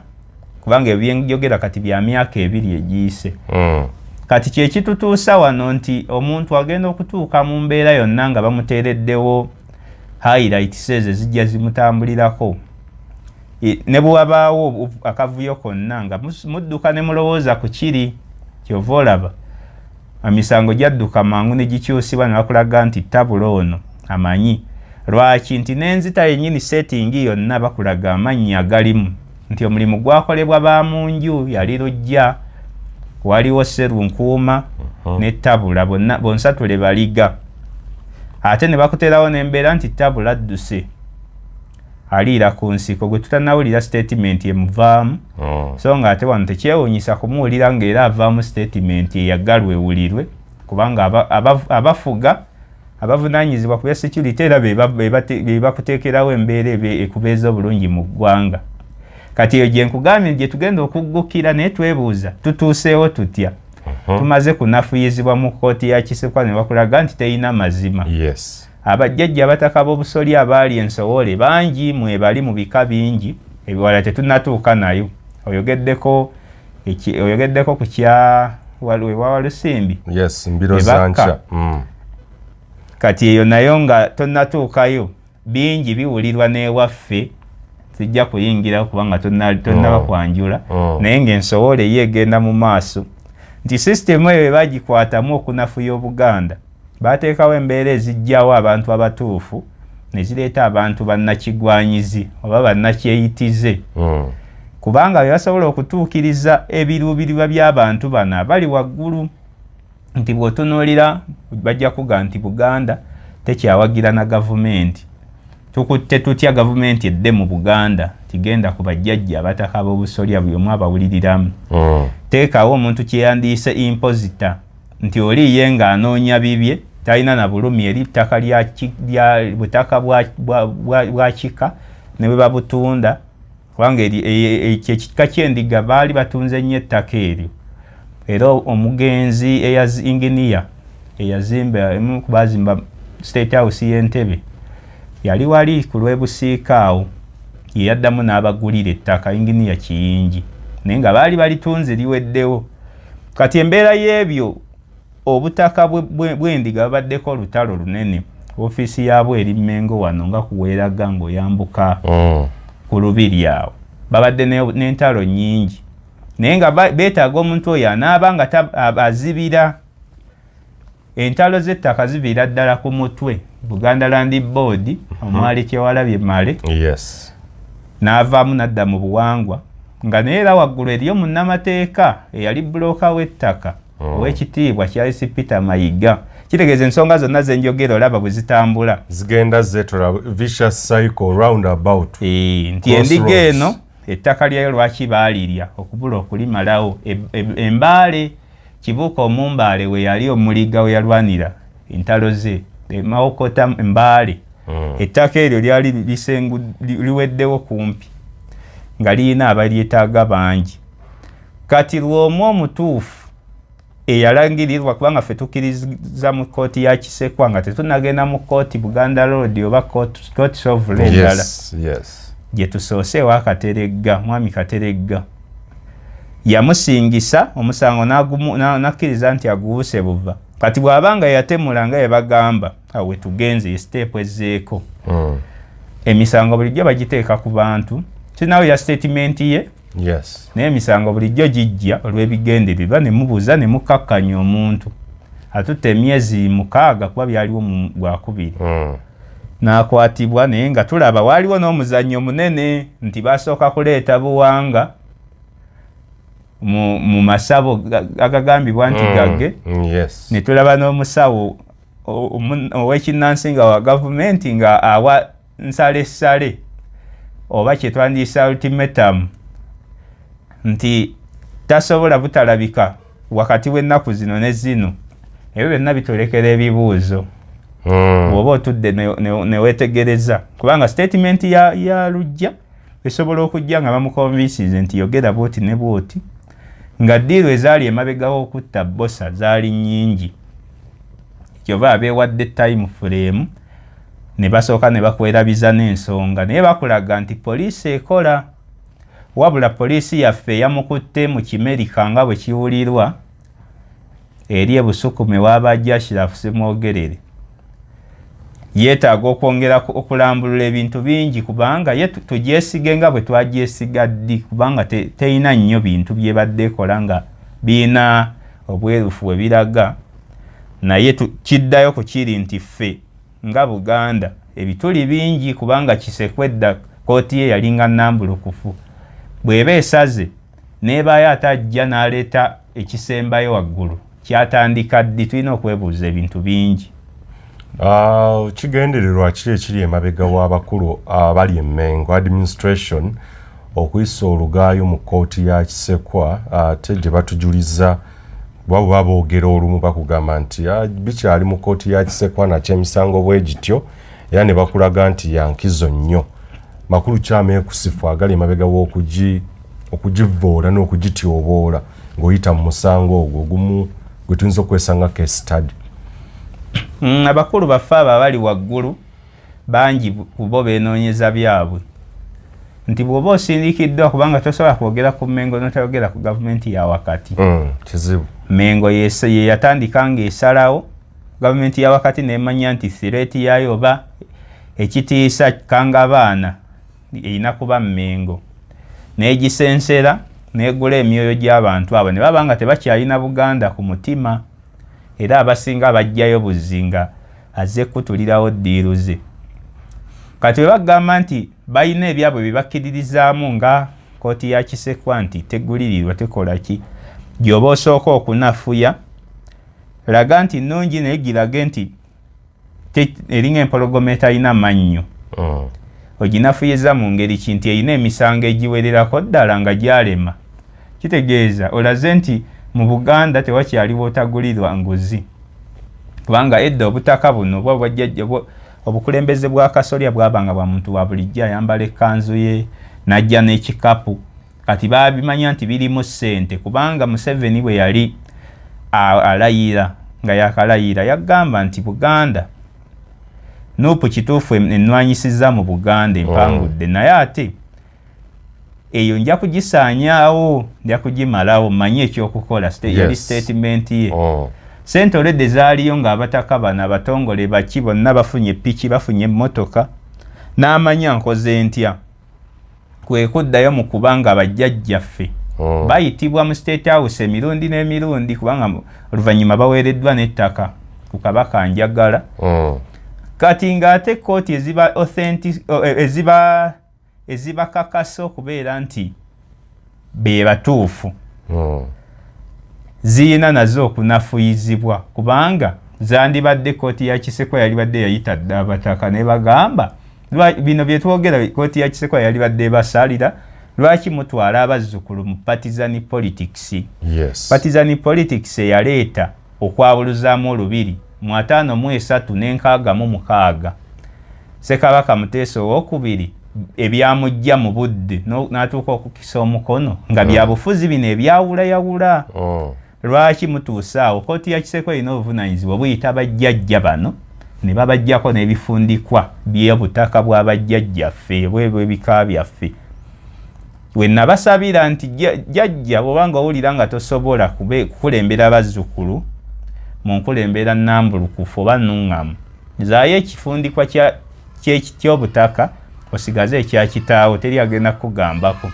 kubanga ebyenjogera kati bya myaka 2 egiyise kati kye kitutuusa wano nti omuntu agenda okutuuka mu mbeera yonna nga bamuteereddewo highlights ezo zijja zimutambulirako ne bwabaawo akavuyo konna nga mudduka ne mulowooza ku kiri kyova olaba emisango gyadduka mangu ne gikyusibwa ne bakulaga nti Tabula ono amanyi lwaki nti n'enzita yennyini setting yonna bakulaga amannya agalimu nti omulimu gwakolebwa ba mu nju yali Lujja waliwo Sserunkuuma ne Tabula bonsatule baliga ate ne bakuterawo n'embeera nti Tabula adduse aliira ku nsiko gwe tutanawulira statement emuvaamu so nga ate wano tekyewuunyisa kumuwulira ng'era avaamu statement eyaggalwa ewulirwe kubanga abafuga abavunaanyizibwa ku bya security era be bakuteekerawo embeera ekubeeza obulungi mu ggwanga kati eyo gye nkugambye gye tugenda okuggukira naye twebuuza tutuuseewo tutya tumaze kunafuyizibwa mu kkooti ya Kisekwa ne bakulaga nti teyina mazima abajjajja abataka b'obusolya abaali ensowole bangi mwebali mu bika bingi ebiwala tetunnatuuka nayo oyogeddeko ku kya Walusimbi
mbiro zanca
kati eyo nayo nga tonnatuukayo bingi biwulirwa n'ewaffe sijja kuyingirawo kubanga tonnaba kwanjula naye ng'ensowole ye egenda mu maaso nti sisitemu eyo bagikwatamu okunafuya Obuganda bateekawo embeera ezijjawo abantu abatuufu ne zireeta abantu bannakigwanyizi oba bannakyeyitize kubanga bye basobola okutuukiriza ebiruubirirwa by'abantu bano abali waggulu nti bw'otunuulira bajja kuga nti Buganda tekyawagira na gavumenti tukutte tutya gavumenti edde mu Buganda tigenda ku bajjajja abataka b'obusolya buli omu abawuliriramu teekawo omuntu kyeyandiise imposita nti oli ye ng'anoonya bibye talina na bulumi eri ttaka lya butaka bwa kika ne bwe babutunda kubanga ekika ky'endiga baali batunze nnyo ettaka eryo era omugenzi inginiya eyazimba emu kubazimba State House y'Entebbe yali wali ku lw'ebusiika awo ye yaddamu n'abagulira ettaka inginiya Kiyingi naye nga baali balitunze liweddewo kati embeera y'ebyo obutaka bw'endiga babaddeko olutalo lunene ofiisi yaabwe eri Mmengo wano nga kuweeraga ng'oyambuka ku lubiri awo babadde n'entalo nnyingi naye nga beetaaga omuntu oyo anaaba nga azibira entalo z'ettaka ziviira ddala ku mutwe Buganda Land Board omwali Kyewalabye Male n'avaamu n'adda mu buwangwa nga naye era waggulu eriyo munnamateeka eyali bulooka w'ettaka ow'ekitiibwa Charles Peter Mayiga kitegeeza ensonga zonna zenjogera olaba bwe zitambula
zigenda zetola vicious cycle roundabout
nti endiga eno ettaka lyayo lwaki baalirya okubula okulimalawo embaale Kibuuka Omumbaale we yali omuliga we yalwanira entalo ze Mawokota Embaale ettaka eryo lyali liweddewo kumpi nga lirina abalyetaaga bangi kati Lwomwa omutuufu eyalangirirwa kubanga ffe tukkiriza mu kkooti ya Kisekwa nga tetunagenda mu kkooti Buganda Road oba court of endala gye tusooseewo Kateregga mwami Kateregga yamusingisa omusango nakkiriza nti aguwuse buva kati bw'abanga yatemula nga yebagamba awe tugenze step ezzeeko emisango bulijjo bagiteeka ku bantu kinawo ya statement ye naye emisango bulijjo gijja olw'ebigendererwa ne mubuuza ne mukkakkanya omuntu atutte emyezi 6 kuba byaliwo mu Gwakubiri n'akwatibwa naye nga tulaba waaliwo n'omuzannyo munene nti basooka kuleeta buwanga mu masabo agagambibwa nti gage ne tulaba n'omusawo ow'ekinnansinga wa gavumenti nga awa nsalessale oba kyetwandiisa ultimatum nti tasobola butalabika wakati w'ennaku zino ne zino ebyo byonna bitulekera ebibuuzo bw'oba otudde ne weetegereza kubanga statement ya Lujja esobola okujja nga bamukonvinsize nti yogera bwoti ne bwoti nga ddiiro ezaali emabegawo okutta Bbosa zaali nnyingi kyova abeewadde time frame ne basooka ne bakwerabiza n'ensonga naye bakulaga nti poliisi ekola wabula poliisi yaffe yamukutte mu Kimerika nga bwe kiwulirwa eri ebusukume w'abajja Ashraf Semwogerere yeetaaga okwongera okulambulula ebintu bingi kubanga ye tugyesige nga bwe twagyesiga ddi kubanga teyina nnyo bintu byebadde ekola nga biina obwerufu we biraga naye kiddayo ku kiri nti ffe nga Buganda ebituli bingi kubanga Kisekwedda kooti ye yalinga nnambulukufu bw'eba esaze n'ebaayo atajja n'aleeta ekisembayo waggulu kyatandika ddi tulina okwebuuza ebintu bingi
kigendererwa kiri ekiri emabega w'abakulu abali Emmengo administration okuyisa olugaayo mu kkooti ya Kisekwa ate gye batujuliza bwaba boogera olumu bakugamba nti bikyali mu kkooti ya Kisekwa nakyo emisango bwe gityo era ne bakulaga nti yankizo nnyo makulu kyameekusifu agali emabega w'okugivvoola n'okugityoboola ng'oyita mu musango ogwo gumu gwe tuyinza okwesanga case study.
Abakulu baffe abali waggulu bangi kubo beenoonyeza byabwe nti bw'oba osindikiddwa kubanga tosobola kwogera ku Mmengo n'otayogera ku gavumenti ya wakati.
Kizibu.
Mmengo ye yatandika ng'esalawo gavumenti ya wakati n'emanya nti threat yayo oba ekitiisa kanga abaana erina kuba Mmengo n'egisensera n'egula emyoyo gy'abantu abo ne baba nga tebakyalina Buganda ku mutima era abasinga abajjayo buzinga azze kutulirawo ddiiru ze kati bagamba nti balina ebyabwe bibakkiririzaamu nga kkooti ya Kisekwa nti tegulirirwa tekola ki gy'oba osooka okunafuya laga nti nnungi naye girage nti eringa empologoma etalina mannyo oginafuyiza mu ngeri ki nti erina emisango egiwererako ddala nga gyalema kitegeeza olaze nti mu Buganda tewakyaliwo otagulirwa nguzi kubanga edda obutaka buno bwajjajja obukulembeze bwa Kasolya bwabanga bwa muntu wa bulijjo ayambala ekkanzu ye n'ajja n'ekikapu kati babimanya nti birimu ssente kubanga Museveni bwe yali alayira nga yakalayira yagamba nti Buganda nupu kituufu ennwanyisiza mu Buganda empangudde naye ate eyo nja kugisaanyaawo nja kugimalawo manye ekyokukola yali statement ye sente oledde zaaliyo ng'abataka bano abatongole baki bonna bafunye piki bafunye emmotoka n'amanya nkoze ntya kwe kuddayo mu kubanga bajjajjaffe bayitibwa mu State House emirundi n'emirundi kubanga oluvannyuma baweereddwa n'ettaka ku Kabaka Njagala kati ng'ate kkooti ezibakakasa okubeera nti be batuufu ziyina nazo okunafuyizibwa kubanga zandibadde kkooti ya Kisekwa yalibadde yayita dda abataka ne bagamba bino bye twogera kkooti ya Kisekwa yalibadde basalira lwaki mutwala abazzukulu mu partisan politics. Partisan politics eyaleeta okwabuluzaamu olubiri mu 536 Ssekabaka Muteesa owookubiri ebyamujja mu budde n'atuuka okukisa omukono nga byabufuzi bino ebyawulayawula lwaki mutuusaawo kooti ya Kiseko erina obuvunanyizibwa buyita bajjajja bano ne babajjako n'ebifundikwa by'obutaka bwa bajjajjaffe bw'ebika byaffe. We nabasabira nti jjajja bw'obanga owulira nga tosobola kukulembera bazzukulu mu nkulembera nnambulukufu oba nnuŋŋamu, zaayo ekifundikwa ky'obutaka osigaze ekya kitaawo, teri agenda kukugambako.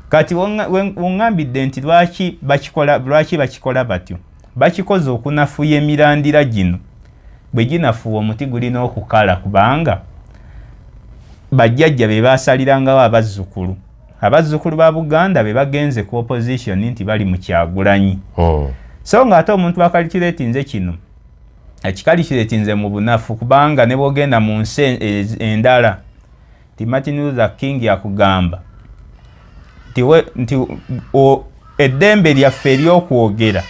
Kati wongambidde nti lwaki bakikola batyo, bakikoze okunafuya emirandira gino. Bwe ginafuwa omuti gulina okukala, kubanga bajjajja be basalirangawo abazzukulu. Abazzukulu ba Buganda be bagenze ku opposition nti bali mu Kyagulanyi. So nga ate omuntu akalikiretinze kino ekikalikiretinze mu bunafu, kubanga ne bwogenda mu nsi endala ti Martin Luther King yakugamba nti eddembe lyaffe ery'okwogera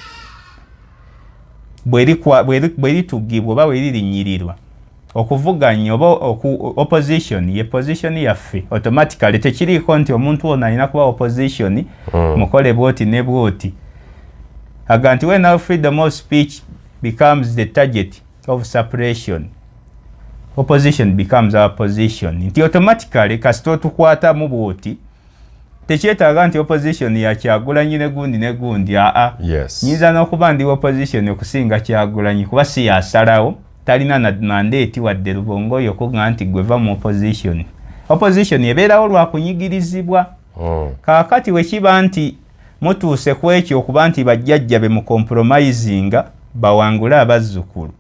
bwe litugibwa oba bwe lirinyirirwa, okuvuganya oba opposition ye position yaffe automatically tekiriiko nti omuntu ono alina kuba opposition mukole bwoti ne bwoti. Aga nti when our freedom of speech becomes the target of suppression, opposition becomes our position. Nti automatically kasito tukwata mu bwoti tekyetaaga nti opposition ya Kyagulanyi ne gundi
Yes.
Nyinza n'okuba ndi opposition okusinga Kyagulanyi kuba si yasalawo, talina na mandate wadde Lubongoyo okuga nti gweva mu opposition. Opposition ebeerawo lwa kunyigirizibwa. Kaakati we kiba nti mutuuse ku ekyo okuba nti bajjajja be mu compromisinga bawangula abazzukulu,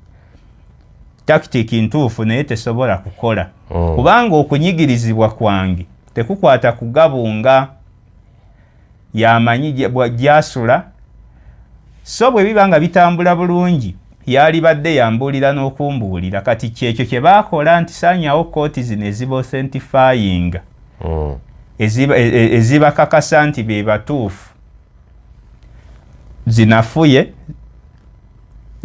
tactic ntuufu naye tesobola kukola. Kubanga okunyigirizibwa kwange tekukwata kugabunga yamanyi gyasula. So bwe biba nga bitambula bulungi yali badde yambuulira n'okumbuulira, kati kyekyo kye baakola nti saanyawo kooti zino eziba authentifying ezibakakasa nti be batuufu zinafuye,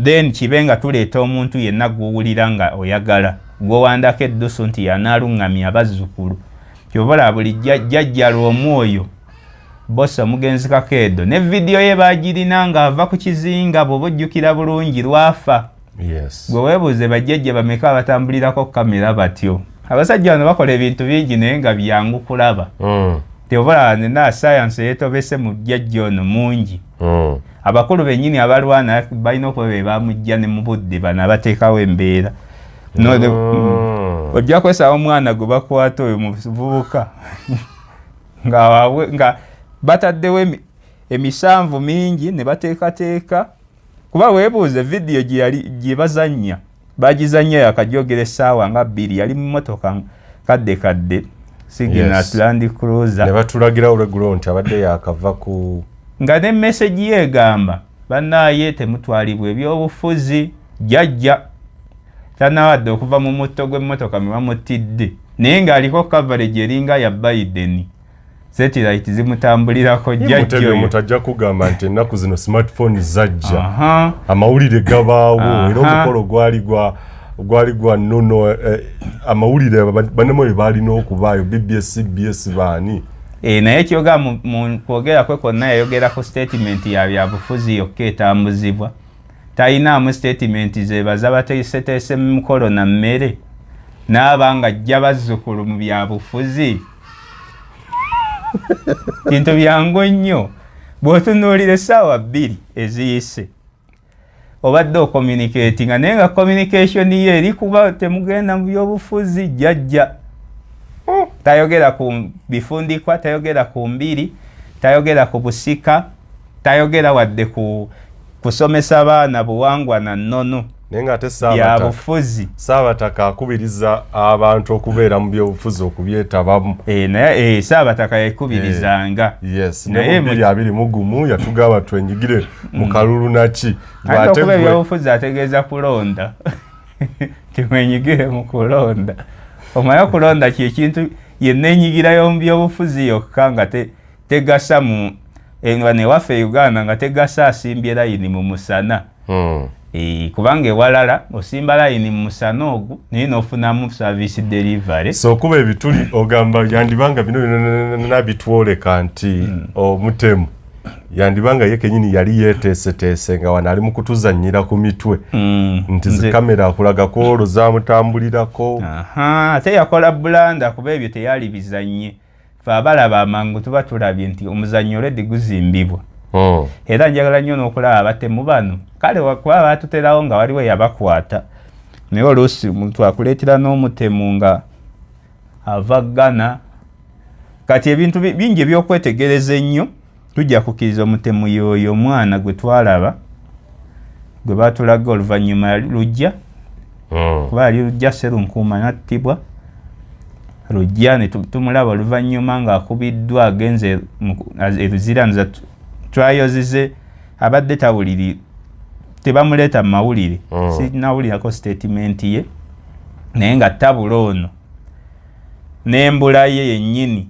then kibe nga tuleeta omuntu yenna gw'owulira nga oyagala, gw'owandako eddusu nti yanaalungamya abazzukulu. Kyobola buli jjajja lw'omwoyo bosa mugenzi Kakeedo ne vidiyo ye baagirina ng'ava ku kizinga bw'oba ojjukira bulungi lwafa.
Yes.
Gwe weebuuze bajjajja bameka abatambulirako kamera batyo. Abasajja bano bakola ebintu bingi naye nga byangu kulaba. Teobola nena science yeetobese mu jjajja ono mungi. Abakulu bennyini abalwana balina okuba be bamujja ne mu budde bano abateekawo embeera. Ojja kwesaba omwana gwe bakwata oyo muvubuka nga bataddewo emisanvu mingi ne bateekateeka, kuba weebuuze vidiyo gye bazannya bagizannya yakajogera essaawa nga 2 yali mu motoka kadde Signat Land Cruiser
ne batulagira olwegulo nti abadde yakava ku
nga ne message yegamba bannaaye temutwalibwa ebyobufuzi, jjajja tanawadde okuva mu mutto gw'emmotoka mwe bamutidde naye ng'aliko coverage eringa ya Biden. Satellite zimutambulirako jjajja oyo.
Mutajja kugamba nti ennaku zino smartphone zajja. Amawulire gabaawo era omukolo gwali gwa nnono, amawulire bannemo bye baalina okubaayo BBS, CBS baani.
Naye kyoga mu kwogera kwe konna yayogera ku statement ya byabufuzi yokka etambuzibwa. Talinamu statement ze baza bateeseteese mu mukolo na mmere n'abanga ajja bazzukulu mu byabufuzi. Bintu byangu nnyo bw'otunuulira essaawa 2 eziyise obadde ocommunicatinga naye nga communication ye eri kuba temugenda mu byobufuzi. Jjajja tayogera ku bifundikwa, tayogera ku mbiri, tayogera ku busika, tayogera wadde ku kusomesa abaana buwangwa na nnono
naye nga ate
byabufuzi.
Ssaabataka akubiriza abantu okubeera mu byobufuzi okubyetabamu.
Naye Ssaabataka yakubirizanga.
Yes, naye mu 2021 yatugamba twenyigire mu kalulu naki.
Okuba ebyobufuzi ategeeza kulonda. Timwenyigire mu kulonda. Omanyi okulonda ky'ekintu yenna enyigirayo mu byobufuzi yokka nga tegasa mu ne waffe Uganda nga tegasa asimbye layini mu musana. Kubanga ewalala osimba layini mu musana ogwo naye n'ofunamu service delivery.
So kuba ebituli ogamba yandibanga bino nabitwoleka nti omutemu yandibanga ye kenyini yali yeteeseteese nga wano ali mu kutuzannyira ku mitwe nti zikamera akulaga koolo zamutambulirako.
Ate yakola bulanda kuba ebyo teyali bizannye. Fe abalaba amangu tuba tulabye nti omuzannyo olweddi guzimbibwa. Era njagala nnyo n'okulaba abatemu bano kale kuba baatuterawo nga waliwo yabakwata naye oluusi muntu akuleetera n'omutemu nga ava Ghana. Kati ebintu bingi ebyokwetegereza ennyo tujja kukkiriza omutemu y'oyo omwana gwe twalaba gwe baatulaga oluvannyuma lujja kuba yali lujja Sserunkuuma nattibwa lujja ne tumulaba oluvannyuma ng'akubiddwa agenze eruzira trials ze abadde tawuliri tebamuleeta mu mawulire sinawulirako statement ye naye nga tabula ono n'embula ye yennyini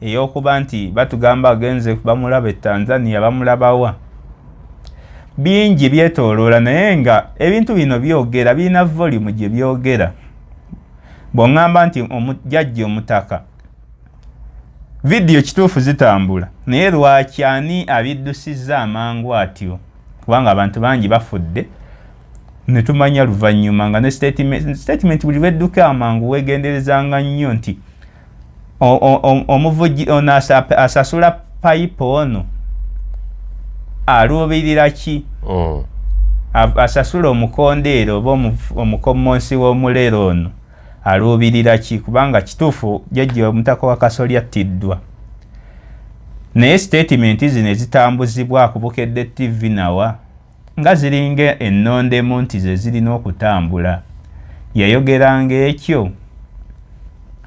ey'okuba nti batugamba agenze bamulaba e Tanzania bamulabawa bingi byetooloola naye nga ebintu bino byogera birina volume gye byogera bw'oŋŋamba nti jjajja omutaka vidiyo kituufu zitambula naye lwaki ani abiddusizza amangu atyo kubanga abantu bangi bafudde ne tumanya luvannyuma nga ne statement buli lwedduka amangu weegenderezanga nnyo nti omuvugi ono asasula payipo ono aluubirira ki asasula omukondeero oba omukommonsi w'omulero ono aluubirira ki kubanga kituufu jjajja omutaka wa Kasoli attiddwa naye statement zino ezitambuzibwa ku Bukedde TV nawa nga ziringa ennondemu nti ze zirina okutambula yayogeranga ekyo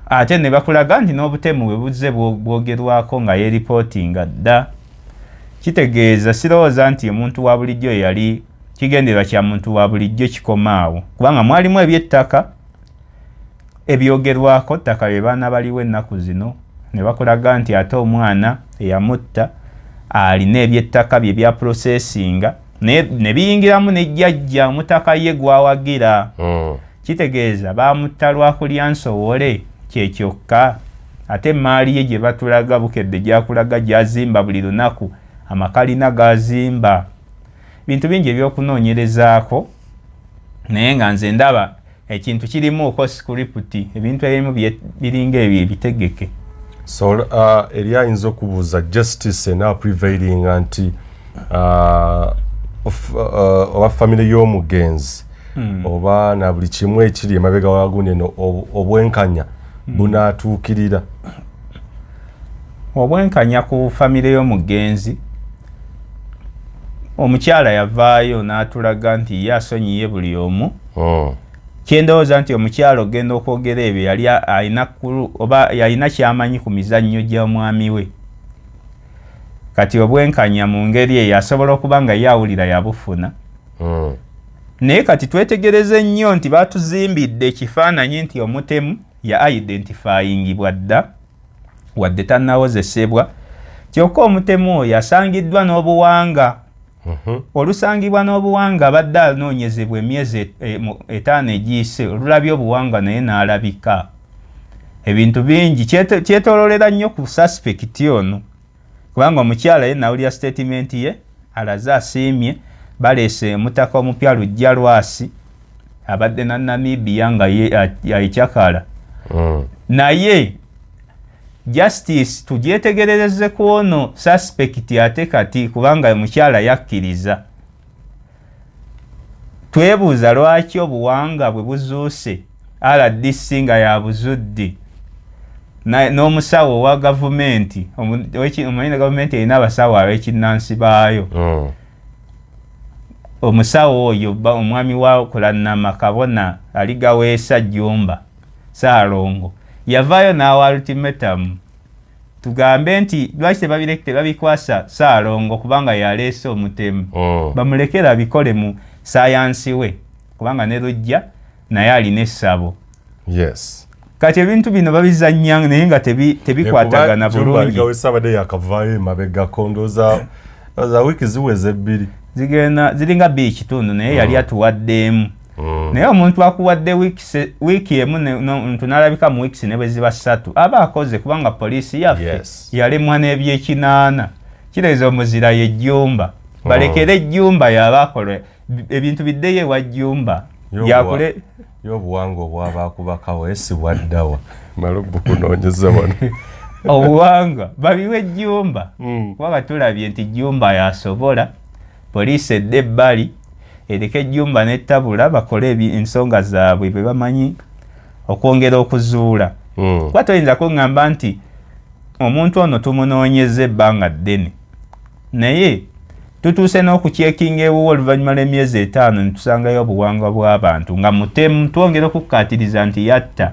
ate ne bakulaga nti n'obutemu bwe buzze bwogerwako nga yeeripootinga dda kitegeeza sirowooza nti omuntu wa bulijjo yali kigendererwa kya muntu wa bulijjo kikomaawo kubanga mwalimu eby'ettaka ebyogerwako ttaka bye baana baliwo ennaku zino ne bakulaga nti ate omwana eyamutta alina eby'ettaka bye bya processinga ne biyingiramu nejjajja omutaka ye gwawagira kitegeeza bamutta lwakulya nsowole kyekyokka ate emaali ye gye batulaga Bukedde gyakulaga gyazimba buli lunaku amakalina gazimba bintu bingi ebyokunoonyerezaako naye nga nze ndaba ekintu kirimu oko script ebintu ebimu biringa ebyo ebitegeke
so eri ayinza okubuuza justice ena prevailing nti oba famire y'omugenzi oba na buli kimu ekiri emabega waguno eno obwenkanya bunaatuukirira
obwenkanya ku famire y'omugenzi omukyala yavaayo n'atulaga nti ye asonyiye buli omu kyendowooza nti omukyala ogenda okwogera ebyo yali alina oba yalina kyamanyi ku mizannyo gy'omwami we kati obwenkanya mu ngeri eyo asobola okuba nga yawulira yabufuna naye kati twetegereze nnyo nti batuzimbidde ekifaananyi nti omutemu ya identifyingibwa dda wadde tannawozesebwa kyokka omutemu oyo asangiddwa n'obuwanga olusangibwa n'obuwanga abadde anoonyezebwa emyezi 5 egiyise olulabye obuwanga naye n'alabika ebintu bingi kyetoololera nnyo ku suspect ono kubanga omukyala ye nawulira statement ye alaze asiimye baleese omutaka omupya Lujja Lwasi abadde na Namibia nga yayikyakala naye justice tugyetegerereze ku ono suspect ate kati kubanga omukyala yakkiriza twebuuza lwaki obuwanga bwe buzuuse RDC nga yabuzudde n'omusawo owa gavumenti omanyi gavumenti erina abasawo ab'ekinnansi baayo omusawo oyo omwami wa Kulanama Kabona aligaweesa Jjumba Saalongo yavaayo n'awa ultimatum tugambe nti lwaki tebabikwasa Saalongo kubanga yaleese omutemu bamulekera abikole mu sayansi we kubanga ne Lujja naye alina essabo kati ebintu bino babizannya naye nga tebikwatagana bulungi
aligaweesa abadde yakavaayo emabega kondoza wiiki ziweze 2
ziringa 2 kitundu naye yali atuwaddeemu naye omuntu akuwadde wiiki emu ntunalabika mu wiiki ne bwe ziba 3 aba akoze kubanga poliisi yaffe yalemwa n'ebyekinaana kirezo omuzira ye jjumba balekere ejjumba yabakola ebintu biddeyo ewa jjumba yakule
y'obuwangwa obwabakubakawo esibwa ddawa malubu kunoonyeza wano
obuwangwa babiwe ejjumba kuba tulabye nti jjumba yasobola poliisi edde ebbali ereka ejjumba n'ettabula bakole ensonga zaabwe bwe bamanyi okwongera okuzuula kuba toyinza kuŋŋamba nti omuntu ono tumunoonyeza ebbanga ddene naye tutuuse n'okukyekinga ewuwo oluvannyuma lw'emyezi 5 netusangayo obuwangwa bw'abantu nga mutemu twongera okukkaatiriza nti yatta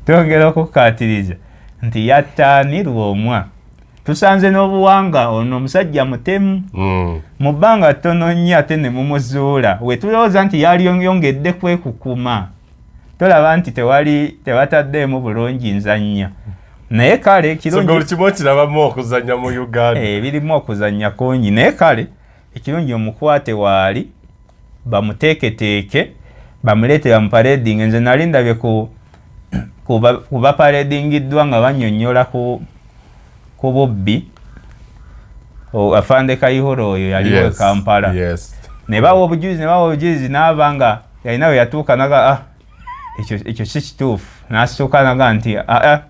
twongera okukkaatiriza nti yatta ani Lwomwa tusanze n'obuwanga ono omusajja mutemu mu bbanga ttono nnyo ate ne mumuzuula we tulowooza nti yaliyongedde kwekukuma tolaba nti tebataddeemu bulungi nzannya naye kale
buli kimu okirabamu okuzannya mu Uganda
birimu okuzannya kungi naye kale ekirungi omukwate waali bamuteeketeeke bamuleete bamupareding nze nali ndabye baparedingiddwa nga bannyonnyola ku bubbi afande Kayihura oyo yaliwo Kampala ne bawa obujulizi n'aba nga yalina we yatuuka naga ekyo si kituufu n'asituuka naga nti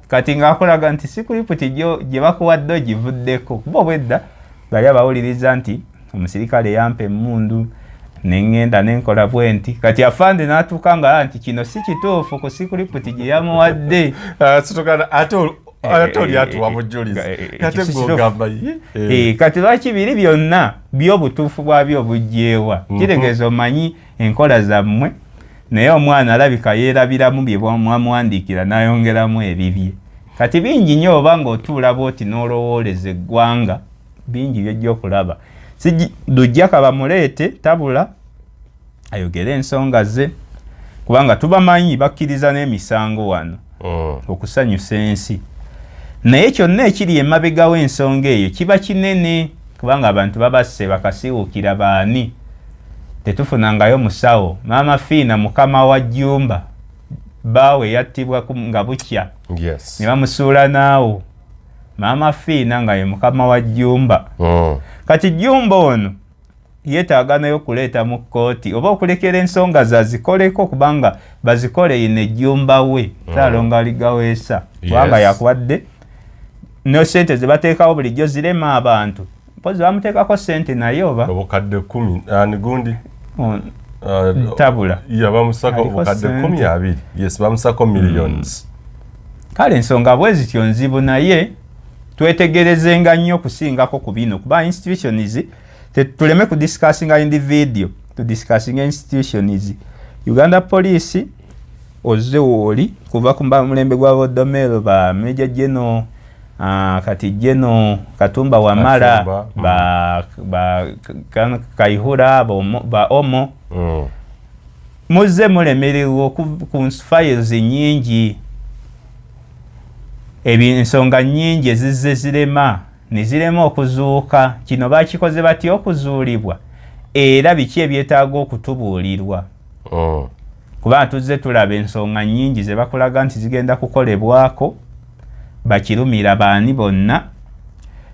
kati ng'akolaga nti sikuriputi gye bakuwadde ogivuddeko kuba obwedda bali abawuliriza nti omusirikale yampa emmundu neŋŋenda n'enkola bwe nti kati afande n'atuuka nga nti kino si kituufu ku sikuriputi gye yamuwadde
oli atuwa bujulizi kati gwogamba
kati lwaki biri byonna by'obutuufu bwabyo obujjeewa kitegeeza omanyi enkola zammwe naye omwana alabika yeerabiramu bye mwamuwandiikira n'ayongeramu ebibye kati bingi nnyo oba ng'otuula bw'oti n'olowooleza eggwanga bingi byojja okulaba lujja kabamuleete tabula ayogere ensonga ze kubanga tubamanyi bakkiriza n'emisango wano okusanyusa ensi naye kyonna ekiri emabega w'ensonga eyo kiba kinene kubanga abantu babasse bakasiwukira baani tetufunangayo musawo maama Fiina mukama wa jjumba baawe yattibwa nga bukya ne bamusuula naawo maama Fiina nga ye mukama wa jjumba kati jjumba ono yeetaaga nayo okuleeta mu kkooti oba okulekera ensonga zazikoleko kubanga bazikole ine jjumba we Ssaalongo Ligaweesa kubanga yakuwadde no sente ze bateekawo bulijjo zirema abantu mpozi bamuteekako sente naye oba
obukadde 10 ani gundi
tabula
bamusaka obukadde 12 bamusako millions
kale ensonga bwe zityo nzibu naye twetegerezenga nnyo okusingako ku bino kuba institutions tuleme kudiscussinga individual tudiscussinga institutions Uganda Police ozze wooli kuva ku mulembe gwa Bodomero ba Major General kati General Katumba Wamala ba Kayihura ba Omo muzze mulemererwa ku files nyingi ensonga nyingi ezizze zirema nezirema okuzuuka kino bakikoze batya okuzuulibwa era biki ebyetaaga okutubuulirwa kuba tuzze tulaba ensonga nyingi ze bakulaga nti zigenda kukolebwako bakirumira baani bonna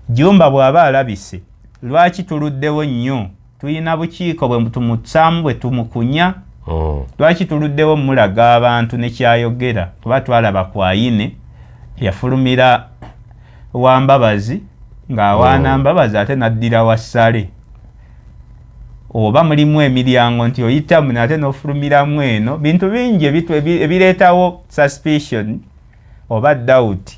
jjumba bw'aba alabise lwaki tuluddewo nnyo tulina bukiiko bwe tumussaamu bwe tumukunya lwaki tuluddewo mulaga abantu nekyayogera kuba twalaba kwayine yafulumira wa Mbabazi ng'awaana Mbabazi ate naddira wa Ssale oba mulimu emiryango nti oyitamu ate n'ofulumiramu eno bintu bingi ebireetawo suspicion oba doubt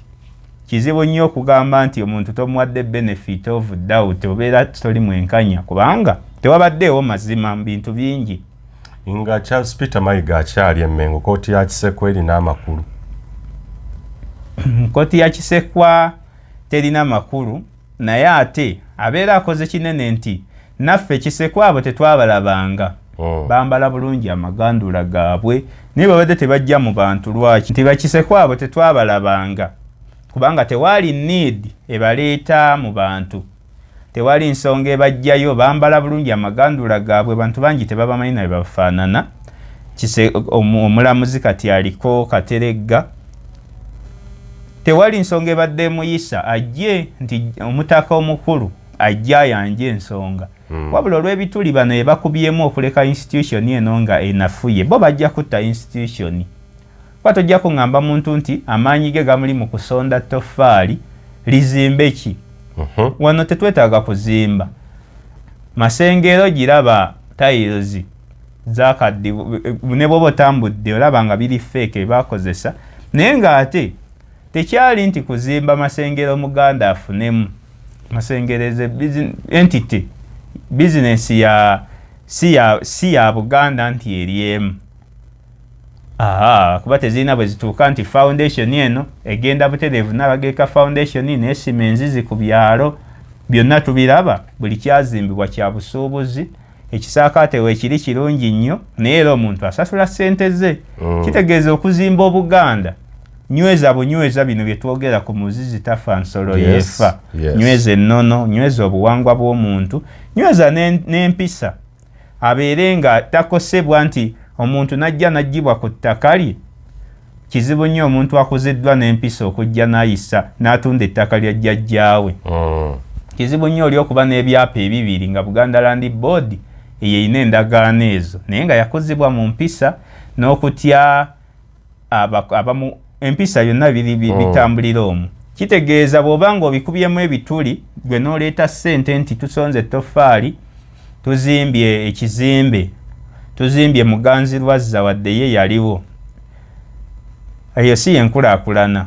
kizibu nnyo okugamba nti omuntu tomuwadde benefit of doubt obeera toli mwenkanya kubanga tewabaddeewo mazima mu bintu bingi
nga Charles Peter Mayiga akyali Emmengo kooti ya Kisekwa erina amakulu
kooti ya Kisekwa terina makulu naye ate abeera akoze kinene nti naffe Kisekwa abo tetwabalabanga bambala bulungi amagandula gaabwe naye babadde tebajja mu bantu lwaki nti Kisekwa abo tetwabalabanga kubanga tewali need ebaleeta mu bantu tewali nsonga ebajjayo bambala bulungi amagandula gaabwe bantu bangi tebabamanyi naye bafaanana omulamuzi kati aliko Kateregga tewali nsonga ebadde muyisa ajje nti omutaka omukulu ajja yanje ensonga wabula olw'ebituli bano ebakubyemu okuleka institution eno nga enafuye bo bajja kutta institution kwa tojja kuŋŋamba muntu nti amaanyi ge gamuli mu kusonda toffaali lizimbe ki wano tetwetaaga kuzimba Masengero giraba tiles zakaddi ne bwoba otambudde olaba nga biri fake bakozesa naye nga ate tekyali nti kuzimba Masengero Muganda afunemu Masengereze entity business ya si ya Buganda nti eriemu kuba tezirina bwe zituuka nti foundation eno egenda butereevu n'abagereka foundation n'esima enzizi ku byalo byonna tubiraba buli kyazimbibwa kya busuubuzi ekisaakaate weekiri kirungi nnyo naye era omuntu asasula ssente ze kitegeeza okuzimba Obuganda nyweza bunyweza bino bye twogera ku muzizi tafa nsolo yefa nyweza ennono nyweza obuwangwa bw'omuntu nyweza n'empisa abeere nga takosebwa nti omuntu najja najjibwa ku ttaka lye kizibu nnyo omuntu akuziddwa n'empisa okujja n'ayisa n'atunda ettaka lya jjajjaawe kizibu nnyo oli okuba n'ebyapa ebibiri nga Buganda Land Board eyina endagaano ezo naye nga yakuzibwa mu mpisa n'okutya abamu empisa byonna bitambulira omwo kitegeeza bw'oba nga obikubyemu ebituli gwe n'oleeta ssente nti tusonze ettoffaali tuzimbye ekizimbe tuzimbye Muganzi Lwazza wadde ye yaliwo eyo si yenkulaakulana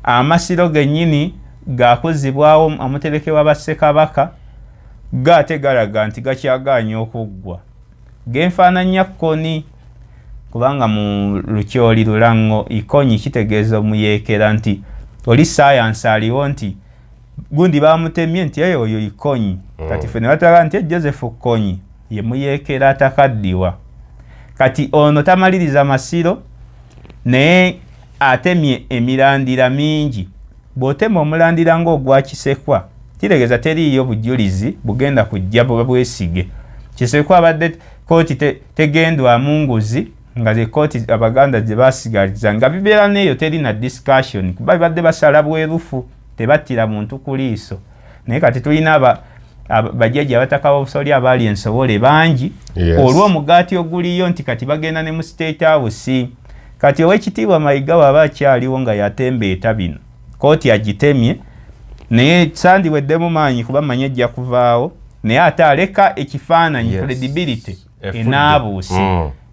amasiro gennyini gaakuzibwawo omutereke w'Abassekabaka gaate galaga nti gakyagaanya okuggwa genfaananya kkoni kubanga mu lukyoli lulango ikonyi kitegeeza omuyeekera nti oli science aliwo nti gundi bamutemye nti eyo oyo ikonyi kati ffe ne batulaga nti Joseph Konyi ye muyeekera atakaddiwa kati ono tamaliriza masiro naye atemye emirandira mingi bw'otema omulandira ng'ogwa Kisekwa kitegeeza teriiyo bujulizi bugenda kujja bwesige Kisekwa abadde kooti tegendwamu nguzi nga ze kooti Abaganda gye basigaliza nga bibeera neeyo teri na discussion kuba badde basala bwerufu tebattira muntu ku liiso naye kati tulina bajjajja abataka b'obusoli abaali ensobole bangi olw'omugaati oguliyo nti kati bagenda ne mu State House kati Oweekitiibwa Mayiga bw'aba akyaliwo nga yatembeeta bino kooti agitemye naye sandiweddemu maanyi kuba manye ejja kuvaawo naye ate aleka ekifaananyi credibility enaabuusi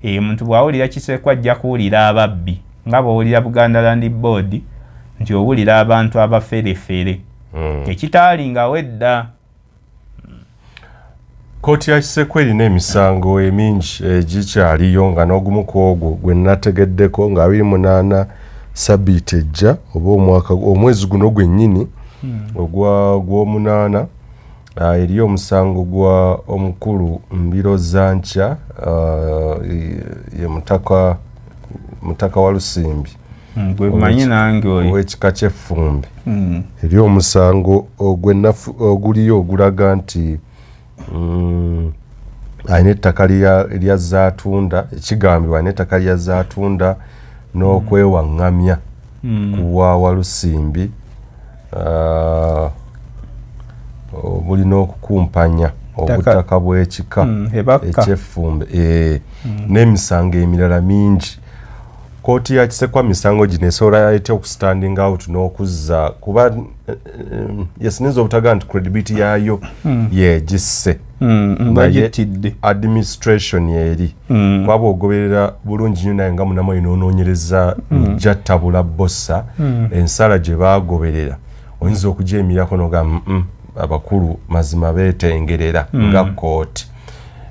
omuntu bw'awulira Kisekwa ajja kuwulira ababbi nga bw'owulira Buganda Land Board nti owulira abantu abaferefere ekitaalingawo edda
kooti ya Kisekwa erina emisango emingi egikyaliyo nga n'ogumu ku ogwo gwe nategeddeko nga 28 Sabbiiti ejja oba omwezi guno gwennyini ogw'omunaana eriyo omusango gwa omukulu Mbiro Zankya ye mutaka wa Lusimbi
manyi nange oyo
ow'ekika ky'Effumbe eriyo omusango oguliyo ogulaga nti alina ettaka lya Zaatunda ekigambibwa alina ettaka lya Zaatunda n'okwewaŋŋamya kuwa Lusimbi bulina okukumpanya obutaka bw'ekika eky'Effumbe n'emisango emirala mingi kooti ya Kisekwa misango gino esobola etya okustanding out n'okuzza kuba yesinza obutaga nti credibility yaayo yegisse
bagitidde
administration yeri kwaba ogoberera bulungi nnyo naye nga munamu inoonyereza jattabula bossa ensala gye baagoberera oyinza okugyemirako n'ogamba abakulu mazima beetengerera nga kooti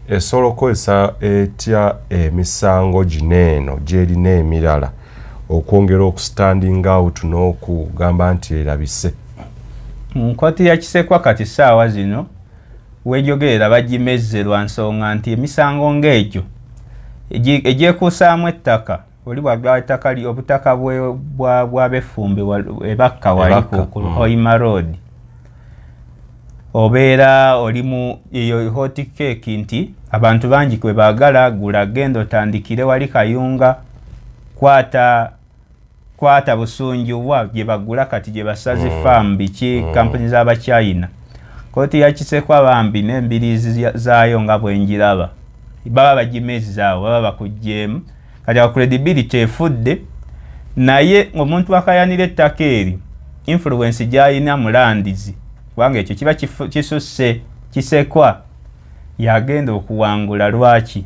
esobola okukozesa etya emisango gino eno gy'erina emirala okwongera okustanding out n'okugamba nti erabise
kooti ya Kisekwa kati saawa zino weejogerera bagimezze lwa nsonga nti emisango ng'egyo egyekuusaamu ettaka oli bwagala ettaka obutaka bw'Abeffumbe ebakka wali ku Hoima Road obeera oli mu eyo hot cake nti abantu bangi kwe baagala gula genda otandikire wali Kayunga kwata kwata busunjubwa gye bagula kati gye basazi farm biki company z'aba China. Kooti ya Kisekwa bambi n'embiriizi zaayo nga bwenjiraba baba bagimezi zaawo baba bakugjeemu kati wa credibility efudde naye omuntu akayanira ettaka eri influence gy'alina mulandizi kubanga ekyo kiba kisusse Kisekwa yagenda okuwangula lwaki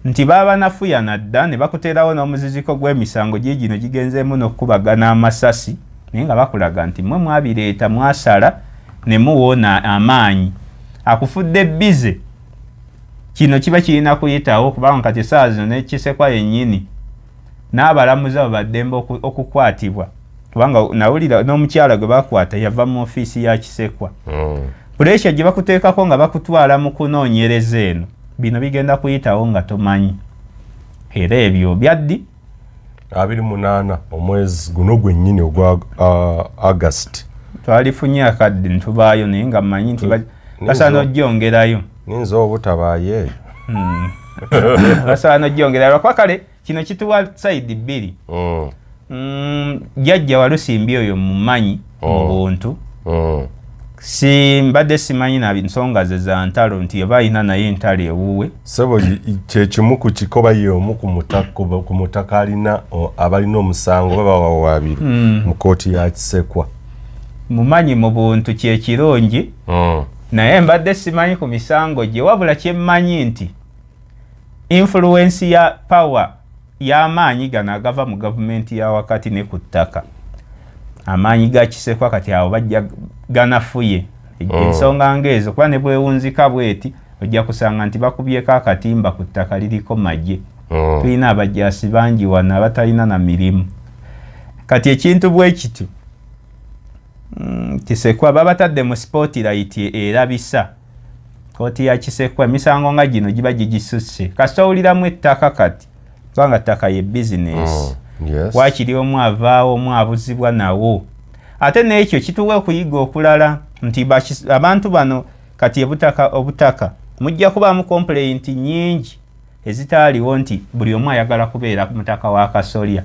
nti baba nafuya nadda ne bakuterawo n'omuziziko gw'emisango gino gigenzeemu n'okubagana amasasi naye nga bakulaga nti mmwe mwabireeta mwasala ne muwona amaanyi akufudde bize kino kiba kirina kuyitawo kubanga kati essaawa zino ne Kisekwa yennyini n'abalamuzi abo baddembe okukwatibwa kubanga nawulira n'omukyala gwe bakwata yava mu ofiisi ya Kisekwa puresha gye bakuteekako nga bakutwala mu kunoonyereza eno bino bigenda kuyitawo nga tomanyi era ebyo byaddi
28 omwezi guno gwennyini ogwa August
twalifunye akadde ntubaayo naye nga mmanyi nti basaana ojjongerayo
ninza obutabaayo
basaana ojjongerayo lwakuba kale kino kituwa side bbiri jjajja Walusimbi oyo mumanyi mu buntu si mbadde simanyi na nsonga ze za ntalo nti yaba alina naye entalo ewuwe
sebo kyekimu ku kikoba ye omu ku mutaka alina abalina omusango baba wawabiri mu kooti ya Kisekwa
mumanyi mu buntu kyekirungi naye mbadde simanyi ku misango gye wabula kyemmanyi nti influence ya power y'amaanyi gano agava mu gavumenti ya wakati ne ku ttaka amaanyi ga Kisekwa kati awo bajja ganafuye ensonga ngeezo kuba ne bwewunzika bweti ojja kusanga nti bakubyeko akatimba ku ttaka liriko magye tulina abajaasi bangi wano abatalina na mirimu kati ekintu bwe kityo Kisekwa babatadde mu spotlight erabisa kooti ya Kisekwa emisango nga gino giba gigisusse kasowuliramu ettaka kati kubanga ttaka ye business wakiri omu avaawo omu abuzibwa nawo ate n'ekyo kituwa okuyiga okulala nti abantu bano kati obutaka mujja kubaamu complaint nyingi ezitaaliwo nti buli omu ayagala kubeera ku mutaka wa Kasolya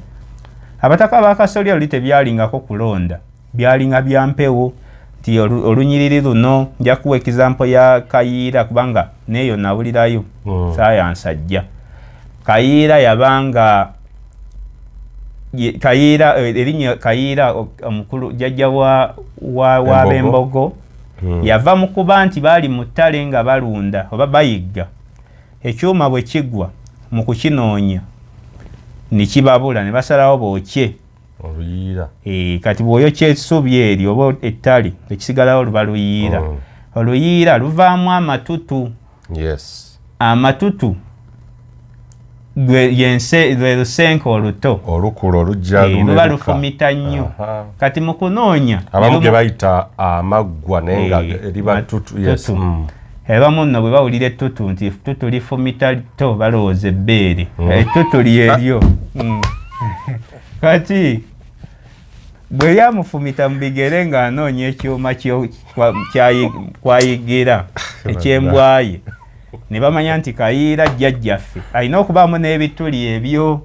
abataka ba Kasolya oli tebyalingako kulonda byalinga byampewo nti olunyiriri luno nja kuwa example ya Kayiira kubanga neeyo nawulirayo science ajja Kayiira yabanga Kayiira erinnya Kayiira omukulu jjajja wa Bembogo yava mu kuba nti baali mu ttale nga balunda oba bayigga ekyuma bwe kigwa mu kukinoonya ne kibabula ne basalawo bookye
oluyiira
kati bw'oyokya essubi eryo oba ettale ekisigalawo luba luyiira oluyiira luvaamu amatutu amatutu lwe lusenke oluto
olukula olujja
luba lufumita nnyo kati mu kunoonya
abamu ge bayita amaggwa naye nga eriba tutu
ebamu nno bwe bawulira ettutu nti ettutu lifumita to balowooza ebbeere ettutu lyeryo kati bwe lyamufumita mu bigere ng'anoonya ekyuma kwayigira ekyembwaye ne bamanya nti Kayiira jjajjaffe alina okubaamu n'ebituli ebyo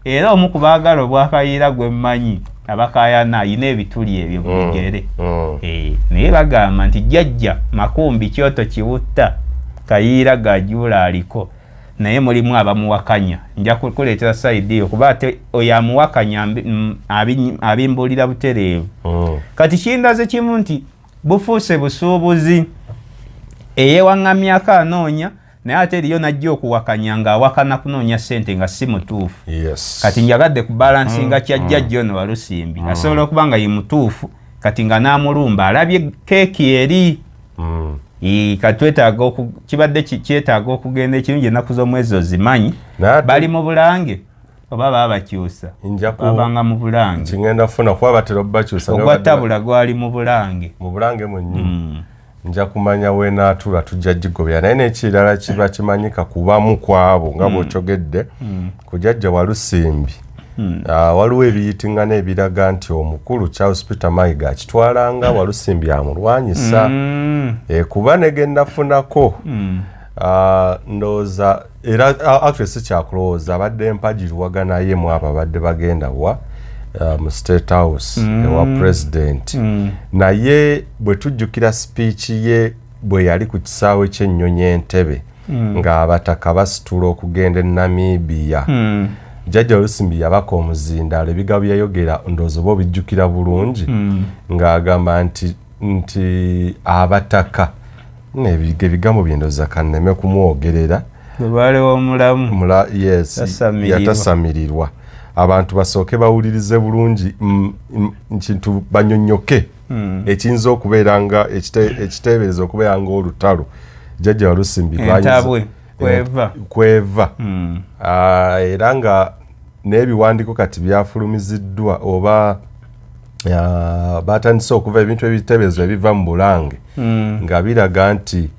era omu ku baagala obwakayiira gwe mmanyi abakaayana alina ebituli ebyo mu bigere naye bagamba nti jjajja Makumbi Kyoto Kiwutta Kayiira gajuula aliko naye mulimu abamuwakanya nja kukuleetera sayidi eyo kuba ate oyo amuwakanya abimbuulira butereevu kati kindaze kimu nti bufuuse busuubuzi eyewaŋŋamyako anoonya naye ate eriyo najja okuwakanya ng'awakana kunoonya ssente nga si mutuufu kati njagadde ku balansinga kyajjajja ono Walusimbi asobola okuba nga ye mutuufu kati nga n'amulumba alabye keeki eri katwetaaga kibadde kyetaaga okugenda ekirungi ennaku z'omwezi ozimanyi bali mu Bulange oba baabakyusa babanga mu Bulange
kingenda kufuna kuba batera obakyusa
ogwattabula gwali mu Bulange
mwennyini nja kumanya weenaatula tujja gigobera naye n'ekirala kiba kimanyika kubamu kwabo nga bw'okyogedde ku jjajja Walusimbi waliwo ebiyitingana ebiraga nti omukulu Charles Peter Mayiga akitwalanga Walusimbi amulwanyisa kuba negenda funako ndowooza era actually si kyakulowooza abadde mpagiruwaga naye mu abo abadde bagenda wa mu State House ewa president naye bwe tujjukira speech ye bwe yali ku kisaawe ky'ennyonyi Entebbe ng'abataka basitula okugenda e Namibia Jjajja Olusimbi yabaka omuzindaalo ebigambo yayogera ndowooza oba obijjukira bulungi ng'agamba nti abataka ebigambo bye ndowooza kanneme kumwogerera
bwaliwo omulamu
yatasamirirwa abantu basooke bawulirize bulungi kintu banyonnyoke ekiyinza okubeera nga ekiteebereza okubeera nga olutalo Jjajja Olusimbi kweva era nga n'ebiwandiiko kati byafulumiziddwa oba batandise okuva ebintu ebiteeberezwa ebiva mu Bulange nga biraga nti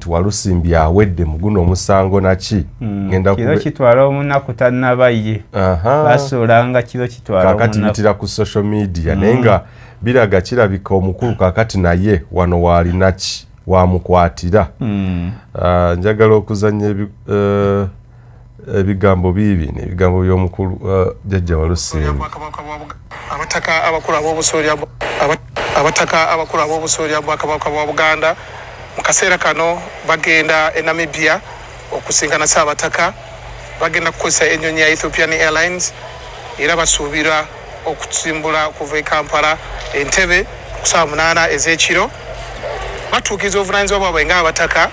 Walusimbi awedde mu guno omusango naki
kiro kitwala omunaku tannabaye basuulanga kiro kitwala omunaku
kakati bitira ku social media naye nga biraga kirabika omukulu kakati naye wano waalinaki wamukwatira njagala okuzanya ebigambo biibi ebigambo by'omukulu Jjajja Walusimbi
abataka abakulu ab'obusolya Bwakabaka bwa Buganda mu kaseera kano bagenda e Namibia okusingana Ssaabataka bagenda kukozesa ennyonyi ya Ethiopian Airlines era basuubira okusimbula okuva e Kampala Entebbe ku ssaawa 8 ez'ekiro batuukiza obuvunaanyizibwa bwabwe ng'abataka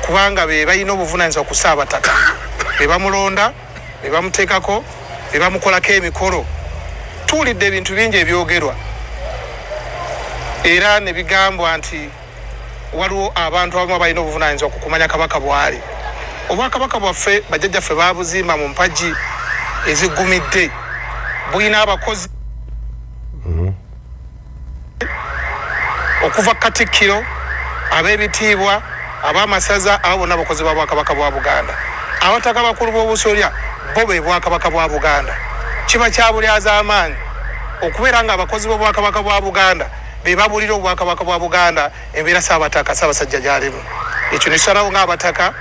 kubanga be balina obuvunaanyizibwa ku Ssaabataka be bamulonda be bamuteekako be bamukolako emikolo tuwulidde ebintu bingi ebyogerwa era ne bigambwa nti waliwo abantu abamu abalina obuvunaanyizibwa ku kumanya Kabaka bw'ali. Obwakabaka bwaffe bajjajjaffe baabuzimba mu mpagi eziggumidde bulina abakozi okuva Katikkiro ab'ebitiibwa ab'amasaza abo bonna abakozi ba Bwakabaka bwa Buganda abataka bakulu b'obusolya bo be Bwakabaka bwa Buganda kiba kya bulyazaamaanyi okubeera nga abakozi b'Obwakabaka bwa Buganda be babulira Obwakabaka bwa Buganda embeera Ssaabataka Ssaabasajja gy'alimu ekyo ne kisalawo ng'abataka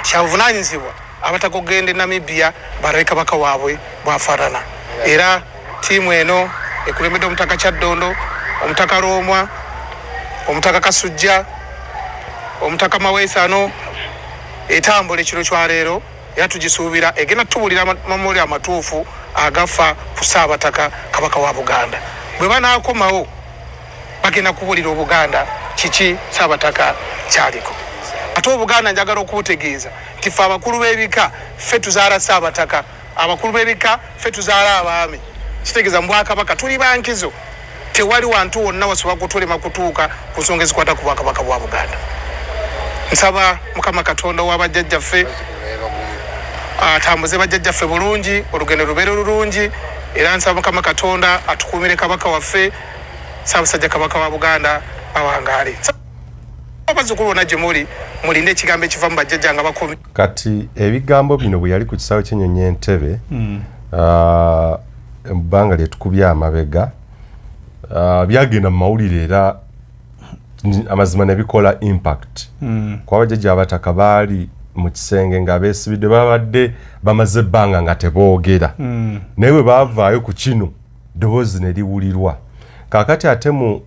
kya buvunaanyizibwa abataka okugenda e Namibia balabe Kabaka waabwe bw'afaanana era ttiimu eno ekulembedde Omutaka Kyaddondo Omutaka Roomwa Omutaka Kasujja Omutaka Maweesano etambula ekiro kyaleero era tugisuubira egenda tubulira amamuli amatuufu agafa ku Ssaabataka Kabaka wa Buganda bwe banaakomawo bagenda kubulira Obuganda kiki Ssaabataka kyaliko ate Obuganda njagala okubutegeeza nti ffe abakulu b'ebika ffe tuzaala Ssaabataka abakulu b'ebika ffe tuzaala abaami kitegeeza mu Bwakabaka tuli bankizo tewali wantu wonna wasobola kutulema kutuuka ku nsonga ezikwata ku Bwakabaka bwa Buganda nsaba Mukama Katonda w'abajjajjaffe atambuze bajjajjaffe bulungi olugendo lubeere lulungi era nsaba Mukama Katonda atukuumire Kabaka waffe Ssaabasajja Kabaka wa Buganda awangaale abazzukulu bonna gye mulinde ekigambo ekiva mu bajjajja nga bakomi
kati ebigambo bino bwe yali ku kisaawe ky'ennyonyi Entebbe ebbanga lyetukubye amabega byagenda mu mawulire era amazima ne bikola impact kwa bajjajja abataka baali mu kisenge nga beesibidde babadde bamaze ebbanga nga teboogera naye bwe baavaayo ku kino ddoboozi ne liwulirwa kaakati ate mu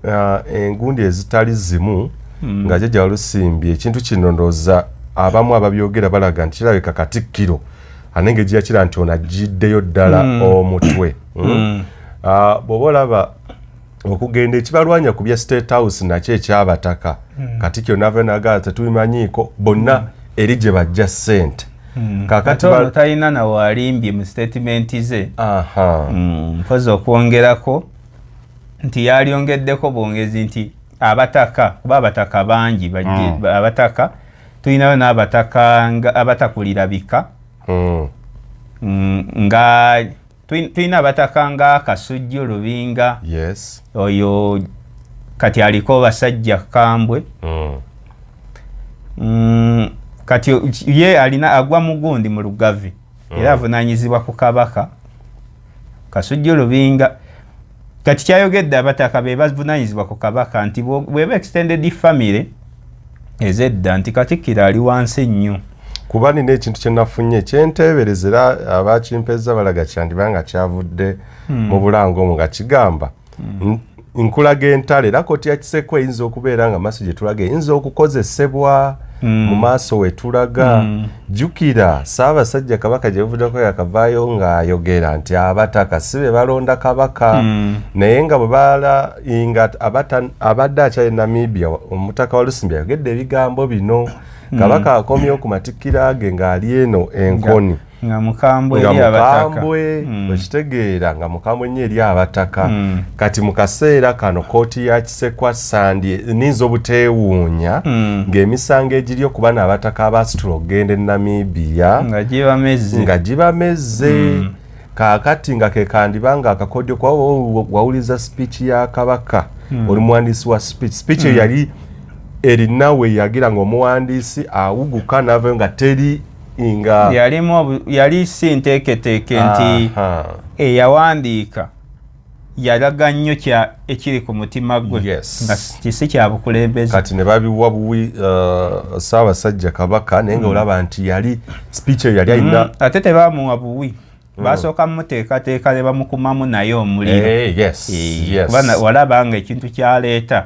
engundi ezitali zimu nga Jjajja Olusimbi ekintu kino ndowooza abamu ababyogera balaga nti kirabika Katikkiro anenge giyakira nti ono agiddeyo ddala omutwe bw'oba olaba okugenda ekibalwanya ku bya State House nakyo ekyabataka Katikkiro n'ava n'agamba tetubimanyiiko bonna eri gye bajja ssente
kakati ono talina nawaalimbye mu statement ze mpozi okwongerako nti yalyongeddeko bwongezi nti abataka kuba abataka bangi abataka tulinayo n'abataka abatakulira bika nga tulina abataka nga Kasujju Lubinga oyo kati aliko basajja Kambwe kati ye alina agwa mugundi mu Lugavi era avunaanyizibwa ku Kabaka Kasujju Lubinga kati kyayogedde abataka be bavunaanyizibwa ku Kabaka nti bweba extended family ezedda nti Katikkiro ali wansi nnyo
kuba nina ekintu kye nafunye kyenteeberezera abakimpeza balaga kyandibanga kyavudde mu bulango omwo nga kigamba nkulaga entale era koti ya Kiseko eyinza okubeera nga maaso gye tulaga eyinza okukozesebwa mu maaso we tulaga jjukira Ssaabasajja Kabaka gye buvuddeko yakavaayo ng'ayogera nti abataka si be balonda kabaka naye nga bwe baala nga abadde akyali Namibia omutaka wa Lusimbi ayogedde ebigambo bino kabaka akomyewo ku matikkira ge ng'ali eno enkoni
nga mukambwe eri abataka
okitegeera nga mukambwe nnyo eri abataka kati mu kaseera kano kooti ya Kisekwa Sandi ninza obuteewuunya ng'emisango egiri okuba n'abataka abasitula okugenda e Namibia nga gibamezze kaakati nga ke kandiba nga akakodyo kwa wawuliza speech ya kabaka oli muwandiisi wa speech eyo yali erinawe yagira ng'omuwandiisi awuguka n'avayo nga teri inga
yali si nteeketeeke nti eyawandiika yalaga nnyo ekiri ku mutima gwe nga kisi kya bukulembeze
kati ne babiwa buwi Ssaabasajja Kabaka naye nga olaba nti yali speech eyo yali alina
ate tebamuwa buwi basooka muteekateeka ne bamukumamu naye omuliro kuba walaba nga ekintu kyaleeta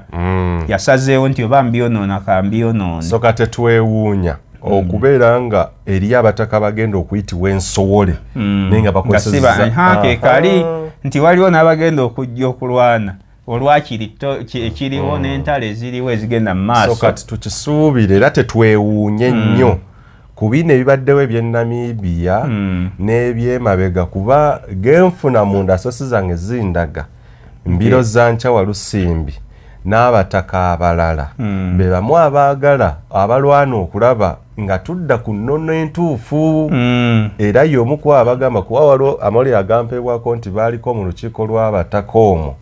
yasazeewo nti oba mbyonoona kambyonoone
so kate twewuunya okubeera nga eri abataka bagenda okuyitibwa ensowole naye nga
bakozesezakali nti waliwo n'abagenda okujja okulwana olwakiri ekiriwo n'entalo eziriwo ezigenda mu maaso
so kati tukisuubire era tetwewuunye nnyo ku bino ebibaddewo eby'e Namibia n'ebyemabega kuba genfuna munda sosi zange zindaga mbiro za Nkyawa Lusimbi n'abataka abalala be bamu abaagala abalwana okulaba nga tudda ku nnono entuufu era y'omu ku abagamba kuba waliwo amawulire agampeebwako nti baaliko mu lukiiko lw'abataka omwo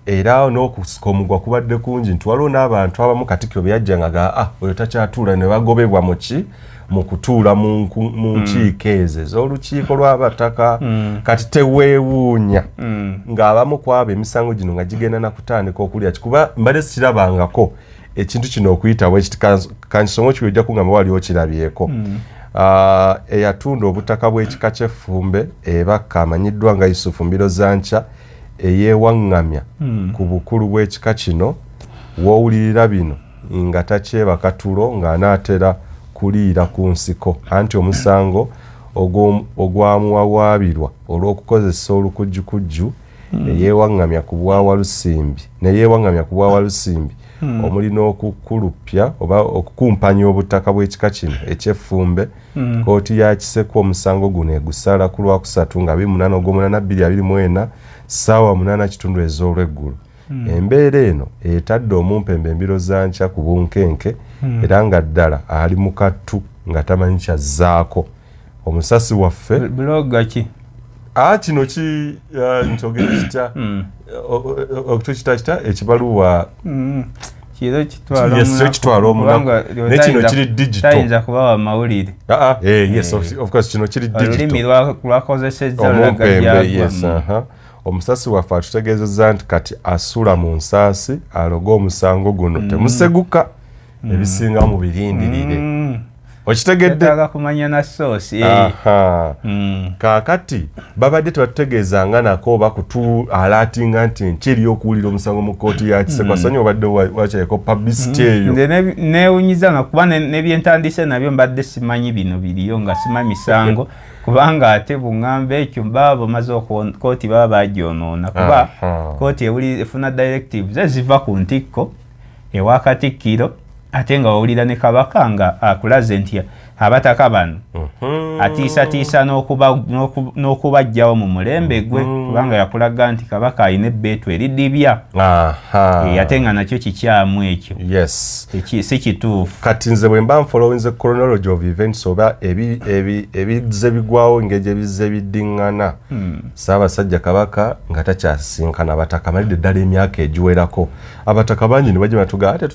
era n'okusika omugwa kubadde kungi nti waliwo n'abantu abamu Katikkiro bye yajja nga oyo takyatuula ne bagobebwa mu kutuula mu nkiiko ezo ez'olukiiko lw'abataka kati teweewuunya ng'abamu ku abo emisango gino nga gigenda na kutandika okulya kikuba mbadde sikirabangako ekintu kino okuyitawo ekiti kansonga kiwejja kungamba waliwo kirabyeko eyatunda obutaka bw'ekika ky'Effumbe ebakka amanyiddwa nga Yusufu Mbiro Zankya eyeewaŋŋamya ku bukulu bw'ekika kino w'owulirira bino nga takyebaka tulo ng'anaatera kuliira ku nsiko anti omusango ogwamuwawaabirwa olw'okukozesa olukujjukujju eyeewaŋŋamya ku bwawa Lusimbi omuli n'okukulupya oba okukumpanya obutaka bw'ekika kino eky'Effumbe kooti ya Kisekwa omusango guno egusala ku Lwakusatu nga 28/2024 ssaawa 8:00 ez'olweggulo embeera eno etadde omumpembe Mbiro Zankya ku bunkenke era nga ddala ali mu kattu nga tamanyi kyazzaako omusasi waffe
bloga ki
kino nkyogera kitya okutukita ekibaluwa kitwala omunaku naye kino kiri digital
tayinza kubawa mawulire
yes of course kino kiri
olulimi lwakozesezza
olugaggyagwa omusasi waffe atutegeezezza nti kati asula mu nsaasi aloga omusango guno temuseguka ebisinga mu birindirire okitegedde
kumanya na soosi
kaakati babadde tebatutegeezanga nako oba alaatinga nti nkiri okuwulira omusango mu kooti ya Kisekwa sanyi obadde wakyayeko publicity eyo
neewunyiza nga kuba nebyentandise nabyo mbadde simanyi bino biriyo nga simanyi misango kubanga ate buŋŋamba ekyo baba bamaze kooti baba bagyonoona kuba kooti efuna directives eziva ku ntikko ewa Katikkiro ate nga wawulira ne Kabaka nga akulaze nti abataka bano atiisatiisa n'okubajjawo mu mulembe gwe kubanga yakulaga nti Kabaka alina ebbeetu eridibya ate nga nakyo kikyamu ekyo si kituufu
kati nze bwe mba nfollowinze chronology of events oba ebize bigwawo engeri ebize biddiŋŋana Ssaabasajja Kabaka nga takyasinkana abataka malidde ddala emyaka egiwerako abataka bangi ne bajja batuga ate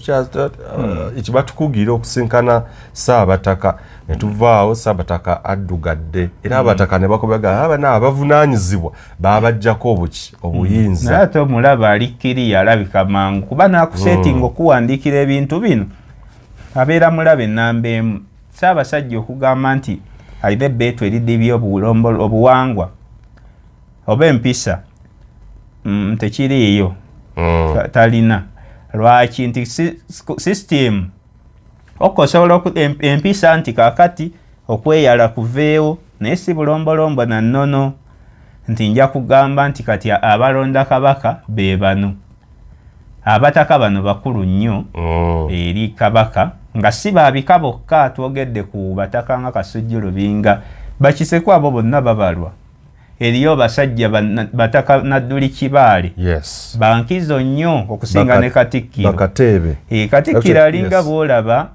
ekibatukugira okusinkana Ssaabataka ne tuvaawo Ssaabataka addugadde era abataka ne bakobaga abana abavunaanyizibwa babajjako obuyinza
naye ate omulaba alikkiriya alabika mangu kuba naakusetinga okuwandiikira ebintu bino abeera mulabe ennamba emu Ssaabasajja okugamba nti alina ebbeetu eridibya obuwangwa oba empisa tekiriiyo talina lwaki nti system okusobola empisa nti kakati okweyala kuveewo naye si bulombolombo na nnono nti nja kugamba nti kati abalonda kabaka be bano abataka bano bakulu nnyo eri kabaka nga si babika bokka twogedde ku bataka nga Kasujju Lubinga Bakisekwa abo bonna babalwa eriyo basajja bataka Nadduli Kibaale bankizo nnyo okusinga ne Katikkiro
Bakateebe
Katikkiro alinga bwolaba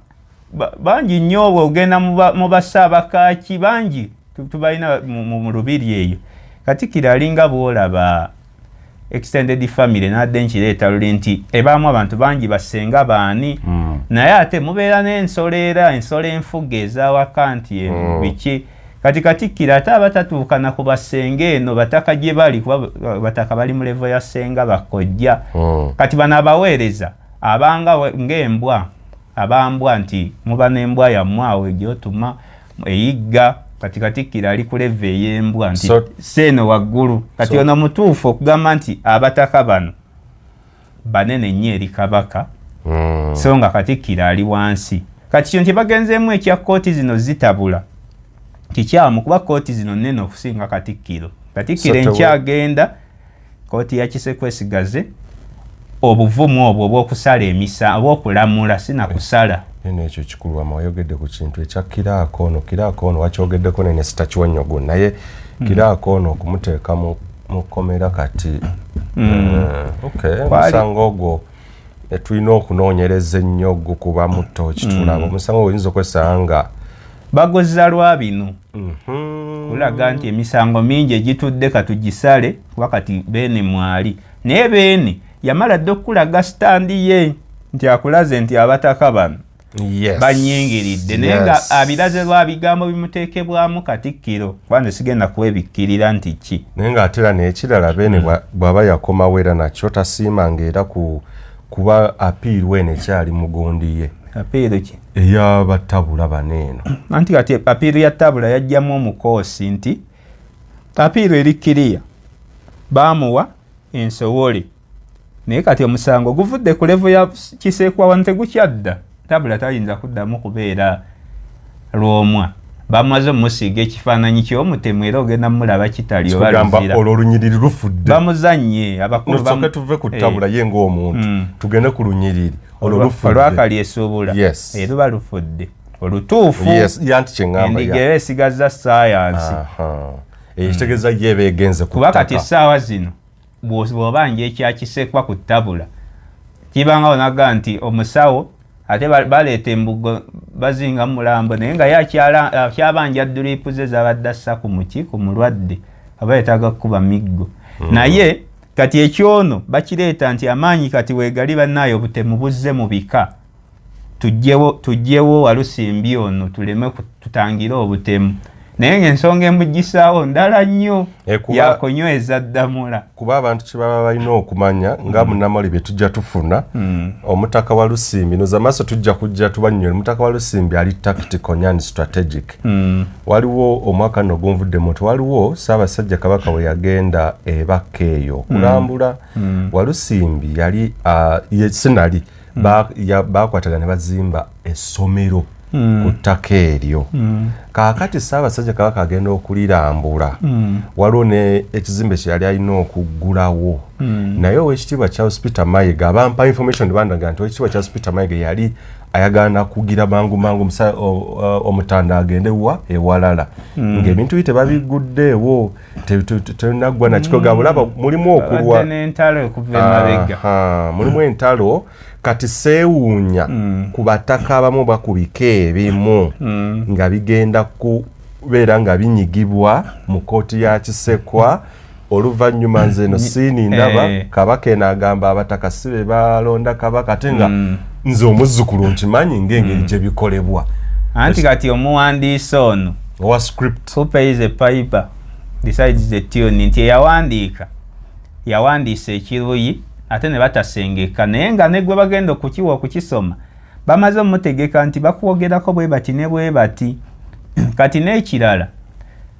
bangi nnyo bwogenda mu Bassaabakaaki bangi tubalina mu Lubiri eyo Katikkiro alinga bwolaba extended family nadde nkireeta luli nti ebaamu abantu bangi basenga baani naye ate mubeera n'ensolo enfuga ez'awaka nti biki kati Katikkiro ate abatatuuka na ku basenge eno bataka gye bali kuba bataka bali mu levo ya senga bakojja kati bano abaweereza abanga ng'embwa abambwa nti muba n'embwa yammwe awo egyotuma eyigga kati Katikkiro ali ku levo ey'embwa nti seeno waggulu kati ono mutuufu okugamba nti abataka bano banene nnyo eri kabaka so nga Katikkiro ali wansi kati kyo nti bagenzeemu ekya kooti zino zitabula kikyamu kuba kooti zino nnene okusinga Katikkiro enkyagenda kooti ya Kisekwa esigaze obuvumu obwo obw'okusala emisa obw'okulamula sinakusala
ekyo kikulu wama wayogedde ku kintu ekya Kiraako ono wakyogeddeko nene sitakiwonyogo naye Kiraako ono okumuteeka mu kkomera kati omusango ogwo tulina okunoonyereza ennyo gukuba muto kitulaba omusango oyinza okwesanga
bagozza lwa bino kulaga nti emisango mingi egitudde katugisale kuba kati Beene mwali naye Beene yamala dde okulaga sitandi ye nti akulaze nti abataka bano banyingiridde naye nga abiraze lwa bigambo bimuteekebwamu Katikkiro kubanga sigenda kwebikkirira nti ki
naye ng'ate era n'ekirala Beene bw'aba yakomawo era nakyo tasiimanga era kuba apiiru eno ekyali mu gundi ye
apiiru ki
ey'abatabula baneeno
anti kati apiiru ya tabula yajjamu omukoosi nti apiiru eri kiriya baamuwa ensowole naye kati omusango guvudde ku levo ya Kisekwa wano tegukyadda tabula tayinza kuddamu kubeera lwomwa bamaze omusiiga ekifaananyi ky'omutemu era ogenda mulaba kitali obaluzira
olwo olunyiriri lufudde
bamuzannye abakulu
nosooke tuve ku tabula ye ng'omuntu tugende ku lunyiriri olwo lufudde
olwakali esuubula luba lufudde olutuufu
yanti kyeŋŋamba
endigera esigaza saayansi
ekitegeeza ye beegenze ku
kuba kati essaawa zino bw'obanja ekya Kisekwa ku tabula kibanga onaga nti omusawo ate baleeta embugo bazinga mulambo naye nga yakyabanja diripu ze zabadde assa ku muki ku mulwadde aba yetaaga kukuba miggo naye kati ekyono bakireeta nti amaanyi kati weegali bannaayo obutemu buzze mu bika tugyewo Walusimbi ono tuleme tutangire obutemu naye ng'ensonga emugisaawo ndala nnyo yakonyweza ddamula
kuba abantu kye baba balina okumanya nga Munnamali bye tujja tufuna omutaka wa Lusimbi noza maaso tujja kujja tubannyole omutaka wa Lusimbi ali tactical and strategic waliwo omwaka nno gunvuddemu nti waliwo Ssaabasajja Kabaka we yagenda ebaka eyo okulambula Walusimbi yali sinali bakwatagana ne bazimba essomero ku ttaka eryo kaakati Ssaabasajja Kabaka agenda okulirambula waliwo ekizimbe kye yali alina okuggulawo naye Oweekitiibwa Charles Peter Mayiga abampa information bandaga nti Oweekitiibwa Charles Peter Mayiga yali ayagala kugira mangu omutanda agende ewalala ng'ebintu bite babiguddeewo tenaggwa nakikoga bulaba mulimu okulwa mulimu entalo kati seewuunya ku bataka abamu bakubika ebimu nga bigenda kubeera nga binyigibwa mu kooti ya Kisekwa oluvannyuma nze eno siini ndaba Kabaka eno agamba abataka si be balonda Kabaka ate nga nze omuzzukulu nkimanyi ng'engeri gye bikolebwa
anti kati omuwandiisi ono
owa script
who pays a piper decides the tune nti yawandiisa ekiruyi ate ne batasengeka naye nga ne gwe bagenda okukiwa okukisoma bamaze omutegeka nti bakwogerako bwe bati ne bwe bati kati n'ekirala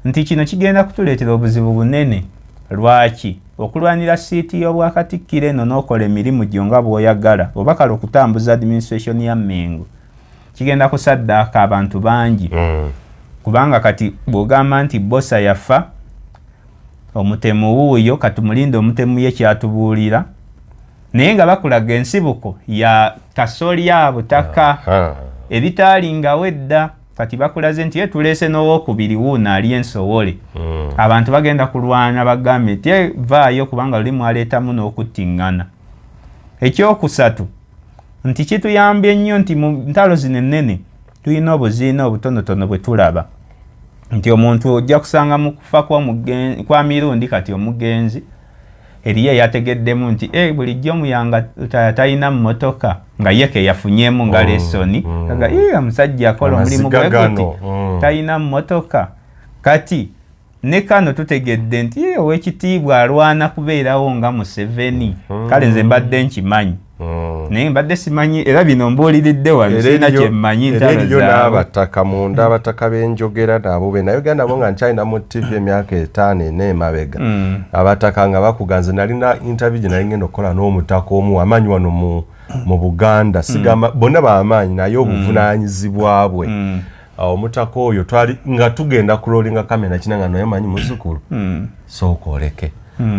nti kino kigenda kutuleetera obuzibu bunene. Lwaki? Okulwanira siiti y'obwakatikkiro eno n'okola emirimu gyo nga bw'oyagala oba kale okutambuza administration ya Mengo kigenda kusaddaaka abantu bangi kubanga kati bw'ogamba nti Bbosa yafa omutemu wuuyo katumulinde omutemu ye kyatubuulira naye nga bakulaga ensibuko ya kasolya butaka ebitaalingawo edda kati bakulaze nti tuleese n'owokubiri wuuna ali ensowole abantu bagenda kulwana bagambe nti vaayo kubanga luli mwaleetamu n'okuttiŋŋana. Ekyokusatu nti kituyambye nnyo nti mu ntalo zino ennene tulina obuziina obutonotono bwe tulaba nti omuntu ojja kusanga mu kufa kwa mirundi kati omugenzi eriye yategeddemu nti bulijjo muyanga talina mmotoka nga yeke yafunyemu nga lesoni nga omusajja akola omulimu gwekuti talina mmotoka kati ne kano tutegedde nti ow'ekitiibwa alwana kubeerawo nga Museveni kale nze mbadde nkimanyi naye mbadde simanyi era bino mbuuliridde wano sirina kyemmanyi ntalo zaabwe
n'abataka munda abataka b'enjogera nabo be nayogera nabo nga nkyalina mu TV emyaka 5 n'emabega abataka nga bakuganze nalina interview gye nali ngenda okukola n'omutaka omu amanyi wano mu Buganda sigamba bonna bamaanyi naye obuvunaanyizibwa bwe omutaka oyo twali nga tugenda kulolinga kamera kinanga naye manyi muzukulu sooka oleke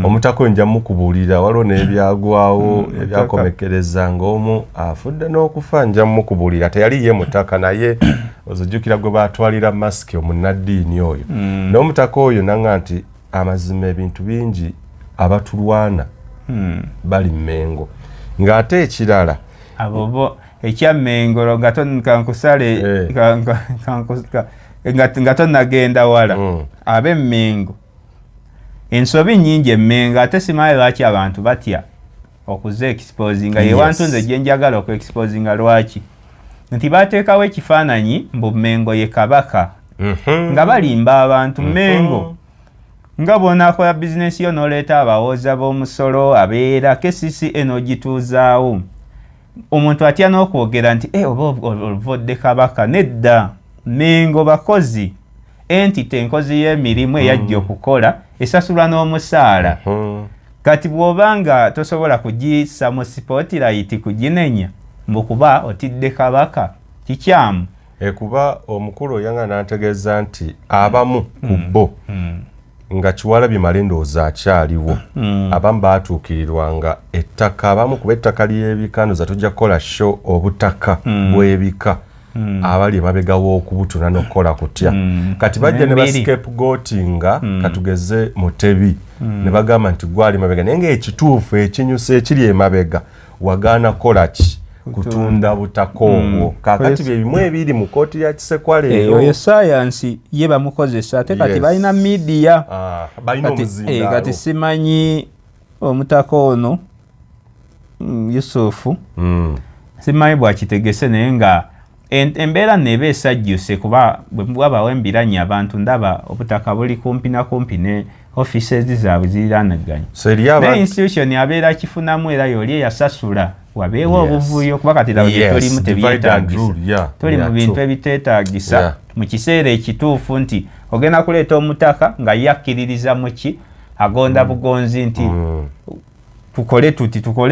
omutaka nja mukubuulira waliwo n'ebyagwawo ebyakomekereza ng'omu afudde n'okufa nja mukubuulira teyali ye mutaka naye ozijjukira gwe baatwalira masiki omunnaddiini oyo n'omutaka oyo nanga nti amazima ebintu bingi abatulwana bali Mengo ng'ate ekirala
abobo ekya Mengo kankusale nga tonnagenda wala abe Mengo ensobi nyingi Mengo ate simanyi lwaki abantu batya okuze exposinga yewantu nze gye njagala okuexposinga lwaki nti bateekawo ekifaananyi mbu Mengo ye kabaka nga balimba abantu Mengo nga bw'onaakola bizinesi yo n'oleeta abawooza b'omusolo abeera KCCA en'ogituuzaawo omuntu atya n'okwogera nti oba ovodde kabaka nedda Mengo bakozi entity enkozi y'emirimu eyajja okukola esasulwa n'omusaala kati bw'obanga tosobola kugiyisa mu spotlight kuginenya mbukuba otidde kabaka kikyamu
kuba omukulu oyanga n'antegeeza nti abamu ku bo nga Kiwalabi Malendooza akyaliwo abamu baatuukirirwanga ettaka abamu kuba ettaka ly'ebikanoza tujja kukola show obutaka bw'ebika abali emabega w'okubutuna n'okukola kutya kati bajja ne bascapegoatinga katugeze Mutebi ne bagamba nti gwali mabega naye ng'ekituufu ekinyusa ekiri emabega wagaana kola ki kutunda butaka obwo kakati bye bimu ebiri mu kooti ya Kisekwale
eyo sayansi ye bamukozesa ate kati balina media
balina omuzindaalo
kati simanyi omutaka ono Yusufu simanyi bwakitegese naye nga embeera neeba esajjuse kuba bwe bwabawo embiranye abantu ndaba obutaka buli kumpi na kumpi ne offices zaabwe ziriranaganye naye institution abeera akifunamu era yoli eyasasula wabeewo obuvuyo kuba kati laba tolimu tebyetaagisa toli mu bintu ebiteetaagisa mu kiseera ekituufu nti ogenda kuleeta omutaka nga yakkiririza mu ki agonda bugonzi nti tukole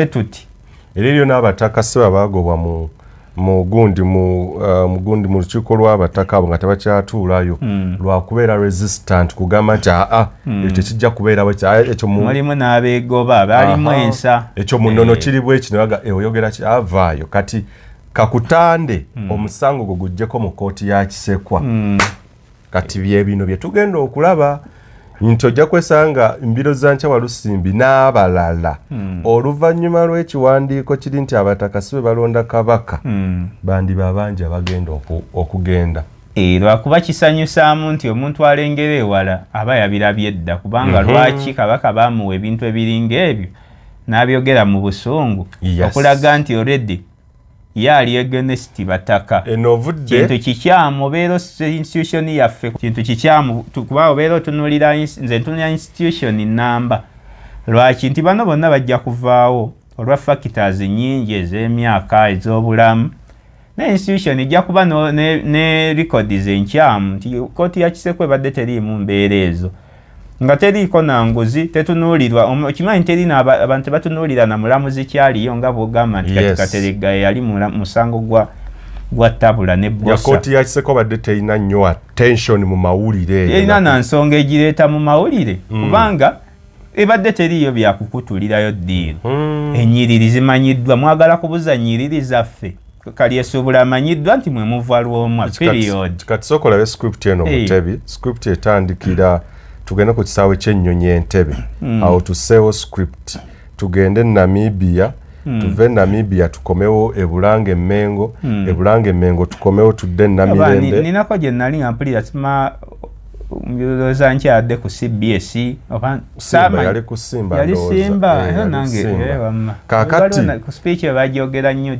tuti
era eryo n'abataka si babaagobwa mugundi mu lukiiko lw'abataka abo nga tebakyatuulayo lwakubeera resistant kugamba nti tekijja kubeerawo ekyo
mulimu n'abeegoba balimu ensa
ekyo munono kiri bwe kino oyogera ki avaayo kati kakutande omusango gwe gujjeko mu kooti ya Kisekwa kati bye bino bye tugenda okulaba nti ojja kwesanga mbiro za Nkyawalusimbi n'abalala oluvannyuma lw'ekiwandiiko kiri nti abataka si be balonda kabaka bandi babanja bagenda okugenda
lwakuba kisanyusaamu nti omuntu alengera ewala aba yabirabye edda kubanga lwaki kabaka baamuwa ebintu ebiringa ebyo n'abyogera mu busungu okulaga nti already yali against bataka kintu kikyamu obeera institution yaffe kintu kikyamu kuba obeera otunulira nze ntunulira institution namba lwaki nti bano bonna bajja kuvaawo olwa factors nyingi ez'emyaka ez'obulamu ne institution ijja kuba ne records enkyamu nti kooti ya Kisekwe badde teriimu mbeera ezo nga teriiko nanguzi tetunuulirwa okimanyi terina abantu batunuulira na mulamuzi kyaliyo nga bw'ogamba nti kati Kateregga yali musango gwa tabula ne bosa.
Ya kooti ya Kisekwe badde terina nnyo attention mu mawulire.
Terina na nsonga egireeta mu mawulire kubanga ebadde teriyo byakukutulirayo ddiiro. Ennyiriri zimanyiddwa mwagala kubuza nnyiriri zaffe. Kalyesuubula amanyiddwa nti mwe muva lwomwa period.
Kati sokola be script eno Mutebi. Script etandikira tugende ku kisaawe ky'ennyonyi Entebbe. Awo tuseewo script. Tugende Namibia. Tuve Namibia tukomewo Ebulange Mmengo. Ebulange Mmengo tukomewo tudde Namirembe.
Ninako gye nali nga mpulira sima mbyoza nkyadde ku CBS
Simba yali ku Simba
yali Simba nange kakati ku speech bajogera nnyo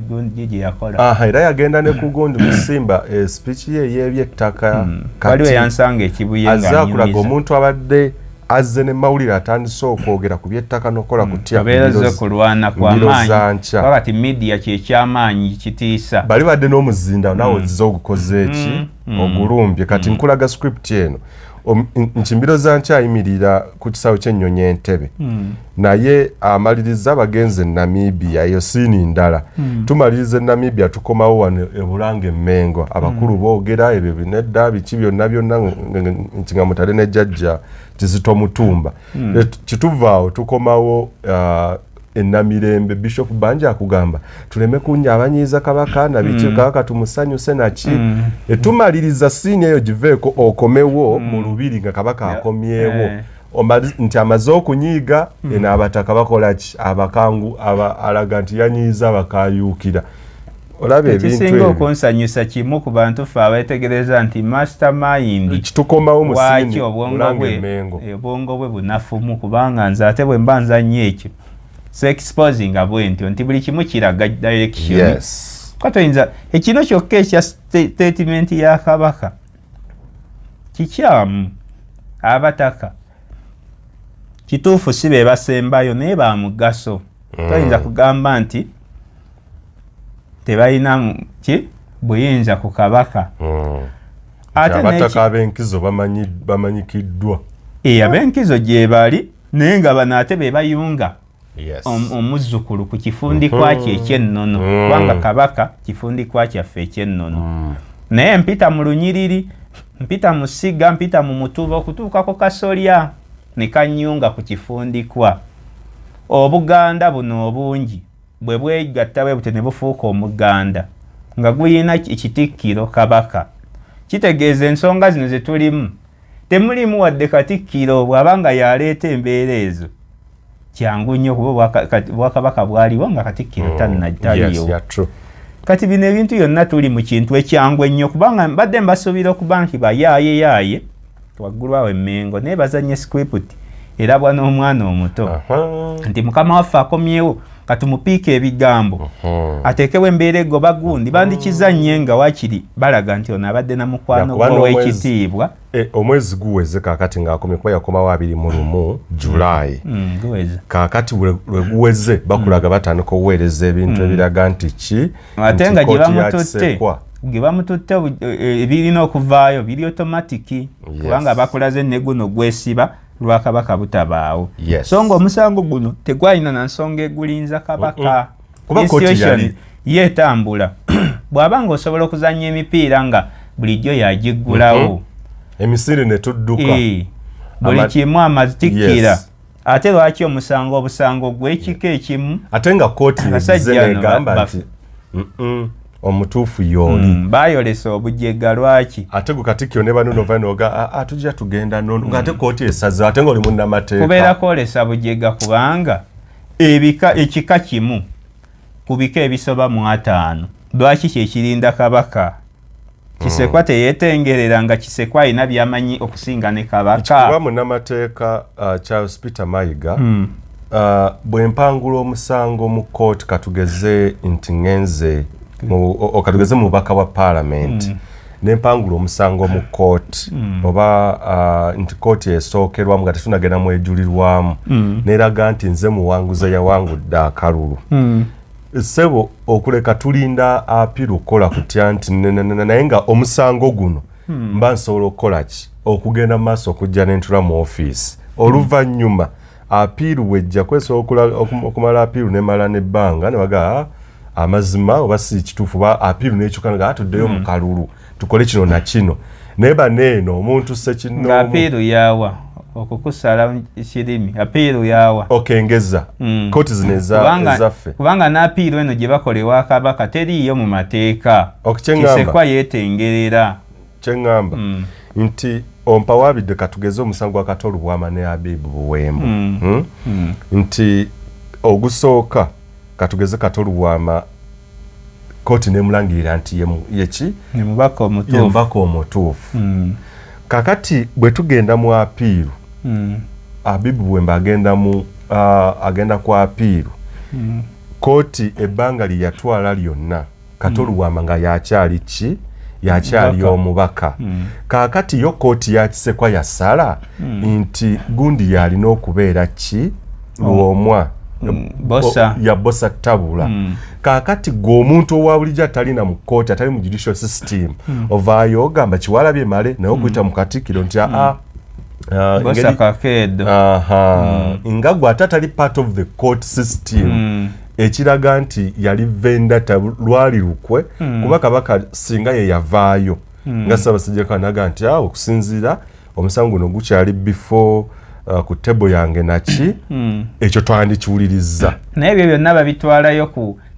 gye yakola
era yagenda ne kugundi mu Simba speech ye yeby'ettaka
kali we yansanga ekibuye nga
azakulaga omuntu abadde azze ne mawulire atandise okwogera ku by'ettaka n'okola kutya
kubeeraze kulwana kw'amaanyi wakati media kyekyamaanyi kitiisa
bali badde n'omuzinda nawe ozizza ogukoze eki ogulumbye kati nkulaga script eno nkimbiro za nkyayimirira ku kisaawe ky'ennyonyi Entebbe naye amaliriza bagenze Namibia eyo siini ndala tumaliriza Namibia tukomawo wano Ebulange Mmengo abakulu boogera ebyo binedda biki byonna nti nga Mutale ne Jjajja Kizito Mutumba kituvaawo tukomawo Namirembe Bishop Banja akugamba tuleme kunya abanyiiza kabaka na biki kabaka tumusanyuse naki tumaliriza siini eyo giveeko okomewo mu lubiri nga kabaka akomyewo nti amaze okunyiiga n'abataka bakola ki abakangu alaga nti yanyiiza abakayuukira olabe ebintu
ekisinga okunsanyusa kimu ku bantu ffe abeetegereza nti mastermind
kitukomawo mu siini
obwongo bwe bunafumu kubanga nze ate bwe mba nzannyo ekyo so exposing abwentyo nti buli kimu kiraga direction katoyinza ekino kyokka ekya statement ya kabaka kikyamu abataka kituufu si be basembayo naye ba mugaso toyinza kugamba nti tebalina buyinza ku kabaka
ate abataka ab'enkizo bamanyikiddwa
ab'enkizo gye bali naye nga bano ate be bayunga omuzzukulu ku kifundikwa kye ekyennono kubanga kabaka kifundikwa kyaffe ekyennono naye mpita mu lunyiriri mpita mu Siga mpita mu Mutuba okutuuka ku Kasolya ne kanyunga ku kifundikwa Obuganda buno obungi bwe bwegatta bwe bute ne bufuuka Omuganda nga guyina ekitikkiro kabaka kitegeeza ensonga zino ze tulimu temulimu wadde katikkiro bw'abanga yaleeta embeera ezo kyangu nnyo kuba bwakabaka bwaliwo nga katikkiro taliyo kati bino ebintu byonna tuli mu kintu ekyangu ennyo kubanga mbadde mbasuubira okuba nti bayaaye waggulu awo Mmengo naye bazanye script erabwa n'omwana omuto nti mukama waffe akomyewo katumupiika ebigambo ateekewo embeera egoba gundi bandikizannye nga wakiri balaga nti ono abadde na mukwano gw'owekitiibwa
omwezi guweze kaakati ng'akomye kuba yakomawo 21 July kaakati lwe guweze bakulaga batandika okuweereza ebintu ebiraga nti ki
ate nga gye bamututte ebirina okuvaayo biri automatiki kubanga bakulaze ne guno gwesiba lwakabaka butabaawo so nga omusango guno tegwalina na nsonga egulinza kabaka institution yeetambula bw'abanga osobola okuzannya emipiira nga bulijjo yagiggulawo
emisiri ne tudduka
buli kimu amatikkira ate lwaki obusango gw'ekika ekimu
ate nga kooti negamba nti omutuufu yooli
bayolesa obujega lwaki
ate gu Katikkiro ne bano noga tujja tugenda nono ngate kooti esaza ate nga oli munnamateeka
kubeera kwolesa bujega kubanga ekika kimu ku bika ebisoba mu 5 lwaki kyekirinda kabaka Kisekwa teyeetengerera nga Kisekwa alina byamanyi okusinga ne kabaka
kuba munnamateeka Charles Peter Mayiga bwe mpangula omusango mu kooti katugeze nti ngenze okatugeze mu bubaka bwa Parliament nempangula omusango mu kooti oba nti kooti esookerwamu nga tetunagenda mwejulirwamu neraga nti nze muwanguza yawangudde akalulu sebo okuleka tulinda apiru kola kutya nti naye nga omusango guno mba nsobola okukola ki okugenda mu maaso okujja n'entula mu ofiisi oluvannyuma apiru wejja kwesobola okumala apiru nemala nebbanga ne baga amazima oba si kituufu ba apiru n'ekyukanaga atuddeyo mu kalulu tukole kino na kino naye baneeno omuntu sekinoomu
apiru yawa okukusala kirimi apiru yawa
okengeza kooti zino ezaffe
kubanga n'apiru eno gye bakolewa Kabaka teriiyo mu mateeka kisekwa yeetengerera
kyeŋŋamba nti ompa wabidde katugeze omusango wa Katolu Bwama ne Abibu Buwembu nti ogusooka katugeze Katolu Bwama kooti nemulangirira nti yeki mubaka omutuufu kakati bwe tugenda mu apiiru Abibu Buwemba agenda ku apiiru kooti ebbanga lye yatwala lyonna Katolu Bwama nga yakyali ki yakyali omubaka kakati yo kooti yakisekwa yasala nti gundi yalina okubeera ki lwomwa ya bosa tabula kakati g'omuntu owa bulijjo atalina mu kooti atali mu judicial system ovaayo ogamba kiwalabye male naye okuyita mu Katikkiro nti
bosa kakeedo
nga gwe ate atali part of the court system ekiraga nti yali vendata lwali lukwe kuba Kabaka singa ye yavaayo nga Ssaabasajja kanaga nti okusinziira omusango guno gukyali before ku table yange naki ekyo twandikiwulirizza
naye ebyo byonna babitwalayo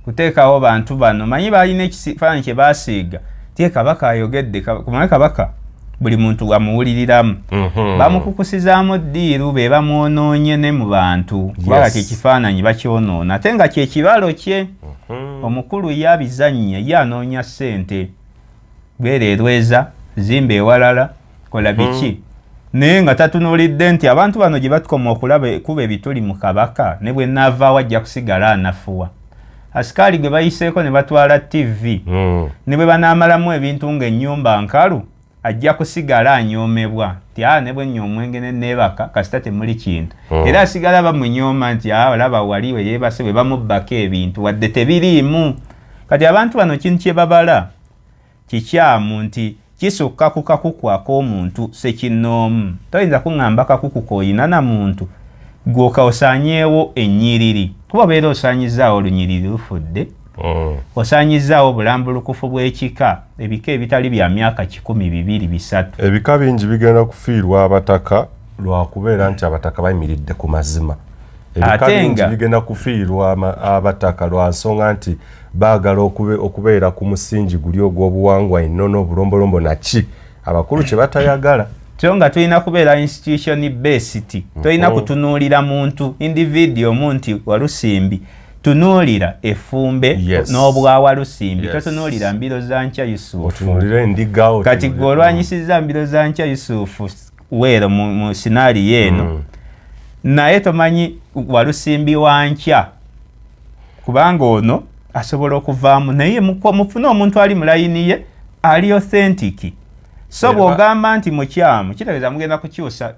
kuteekawo bantu bano manyi balina ekifaananyi kye baasiiga tie Kabaka ayogedde kumanye Kabaka buli muntu amuwuliriramu bamukukusizaamu ddiiru be bamwonoonye ne mu bantu kubanga kyekifaananyi bakyonoona ate nga kyekibalo kye omukulu yabizannye ye anoonya ssente beererweza zimba ewalala kola biki naye nga tatunuulidde nti abantu bano gye batukoma okulaba kuba ebituli mu Kabaka ne bwe naavaawo ajja kusigala anafuwa asikaali gwe bayiseeko ne batwala TV ne bwe banaamalamu ebintu ng'ennyumba nkalu ajja kusigala anyoomebwa nti ne bwe nnywa omwenge ne neebaka kasita temuli kintu era asigala bamunyooma nti olaba wali we yeebase bwe bamubbako ebintu wadde tebiriimu kati abantu bano kintu kye babala kikyamu nti kisukka ku kakuku ak'omuntu sekinnoomu toyinza kuŋŋamba kakuku k'oyina na muntu gwoka osaanyeewo ennyiriri kuba obeera osaanyizaawo olunyiriri lufudde osaanyizaawo obulambulukufu bw'ekika ebika ebitali bya myaka 100-200-3
ebika bingi bigenda kufiirwa abataka lwakubeera nti abataka bayimiridde ku mazima ebika bingi bigenda kufiirwa abataka lwa nsonga nti baagala okubeera ku musingi guli ogw'obuwangwa ennono obulombolombo naki abakulu kye batayagala
so nga tulina kubeera institution based tulina kutunuulira muntu individual muntu Walusimbi tunuulira effumbe n'obwawa Lusimbi totunuulira mbiro za Nkya Yusufu kati gwe olwanyisizza mbiro za Nkya Yusufu weero mu sinaari eno naye tomanyi Walusimbi wa Nkya kubanga ono asobola okuvaamu naye mufune omuntu ali mu layini ye ali authentic so bw'ogamba nti mukyamu kitegeeza mugenda kukyusa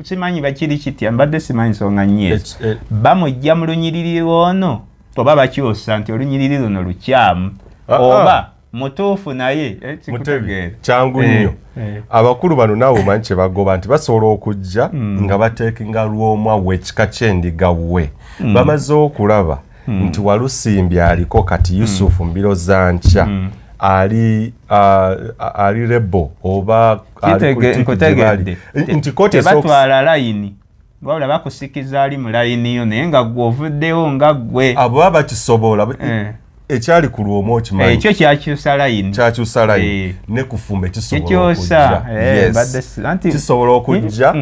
simanyi bakiri kitya mbadde simanyi nsonga nnyezo bamujja mu lunyiriri lwono oba bakyusa nti olunyiriri luno lukyamu oba mutuufu naye
Mutebi kyangu nnyo abakulu bano naawe omanyi kye bagoba nti basobola okujja nga bateekinga lwomwa w'ekika ky'endiga we bamaze okulaba nti Walusimbi aliko kati Yusufu mbiro za Nkya ali rebo oba
nkutegedde
nti kooti
batwala layini wabula bakusikiza ali mu layini yo naye nga gw'ovuddewo nga ggwe
abo baba bakisobola ekyali ku lwomwa okimanyi
ekyo kyakyusa layini
ne kufumba kisobola okujja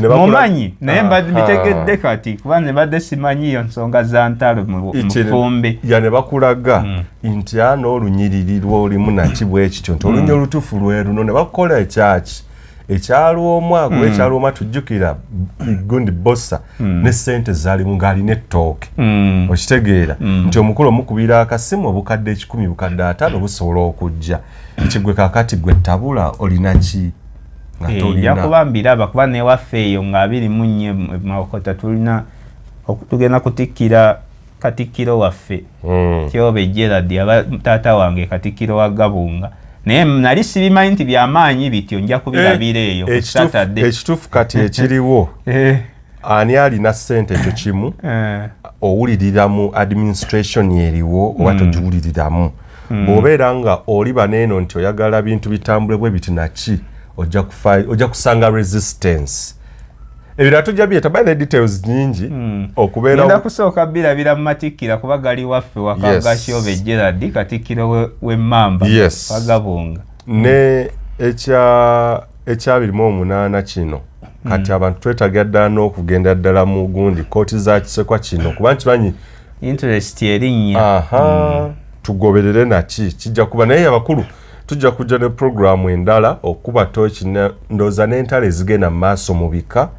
mumanyi naye mbadde bitegedde kati kuba ne badde simanyiyo nsonga za ntalo mu fumbe
ne bakulaga nti n'olunyiriri lw'olimu naki bwe kityo nti olunya olutuufu lweruno ne bakola ekyaki ekyalwomwa kuba ekyalwomwa tujjukira gundi bosa ne ssente zaalimu ng'alina ettooke okitegeera nti omukulu omukubira akasimu obukadde 10 bukadde 5 busobola okujja ekigwe kakati gwe tabula olina ki nga tolina
kuba mbiraba kuba newaffe eyo nga 24 Mawokota tugenda kutikkira Katikkiro waffe Kyobe Gerald aba taata wange Katikkiro wa Gabunga naye nali sibimanyi nti byamaanyi bityo nja kubirabira eyo ku Saturday
ekituufu kati ekiriwo ani alina ssente ekyo kimu owulirira mu administration eriwo oba togiwuliriramu bw'obeera nga oli baneeno nti oyagala bintu bitambule bwe biti naki ojja kusanga resistance ebira tujja byeta by the details nyingi okubeera
ngenda kusooka birabira mu matikkira kuba gali waffe wakaga Kyobe Gerald Katikkiro w'Emmamba Wagabunga
ne ekya 28 kino kati abantu twetaga ddala n'okugenda ddala mu gundi kooti za kisekwa kino kuba nkimanyi
interest erinnya
tugoberere naki kijja kuba naye abakulu tujja kujja ne programu endala okuba tochi ndoza n'entale zigenda maaso mu bika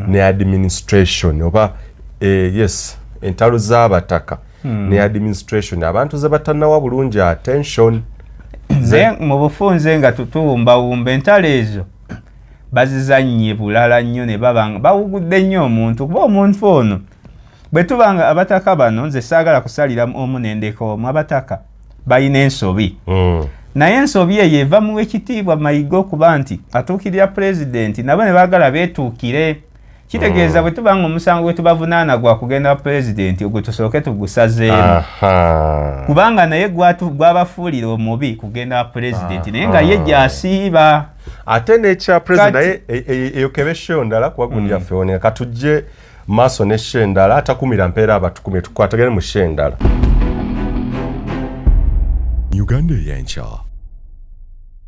ne administration oba yes entalo z'abataka ne administration abantu ze batannawa bulungi attention
ze mu bufunze nga tutuwumbawumba entale ezo bazizannye bulala nnyo ne babanga bawugudde nnyo omuntu kuba omuntu ono bwe tubanga abataka bano nze saagala kusalira omunendeko omu abataka balina ensobi naye ensobi eyo eva mu w'ekitiibwa Mayiga okuba nti atuukirira pulezidenti nabo ne baagala beetuukire kitegeeza bwe tubanga omusango gwe tubavunaana gwa kugenda wa pulezidenti ogwo tusooke tugusazeemu kubanga naye gwabafuulira omubi kugenda wa pulezidenti naye nga ye gy'asiiba
ate n'ekya pulezidenti naye eyo kebe show ndala kuba gundi yaffe wone katujje maaso ne show endala atakumira mpeera abatukumye tukwatagane mu show endala
Uganda ey'enkya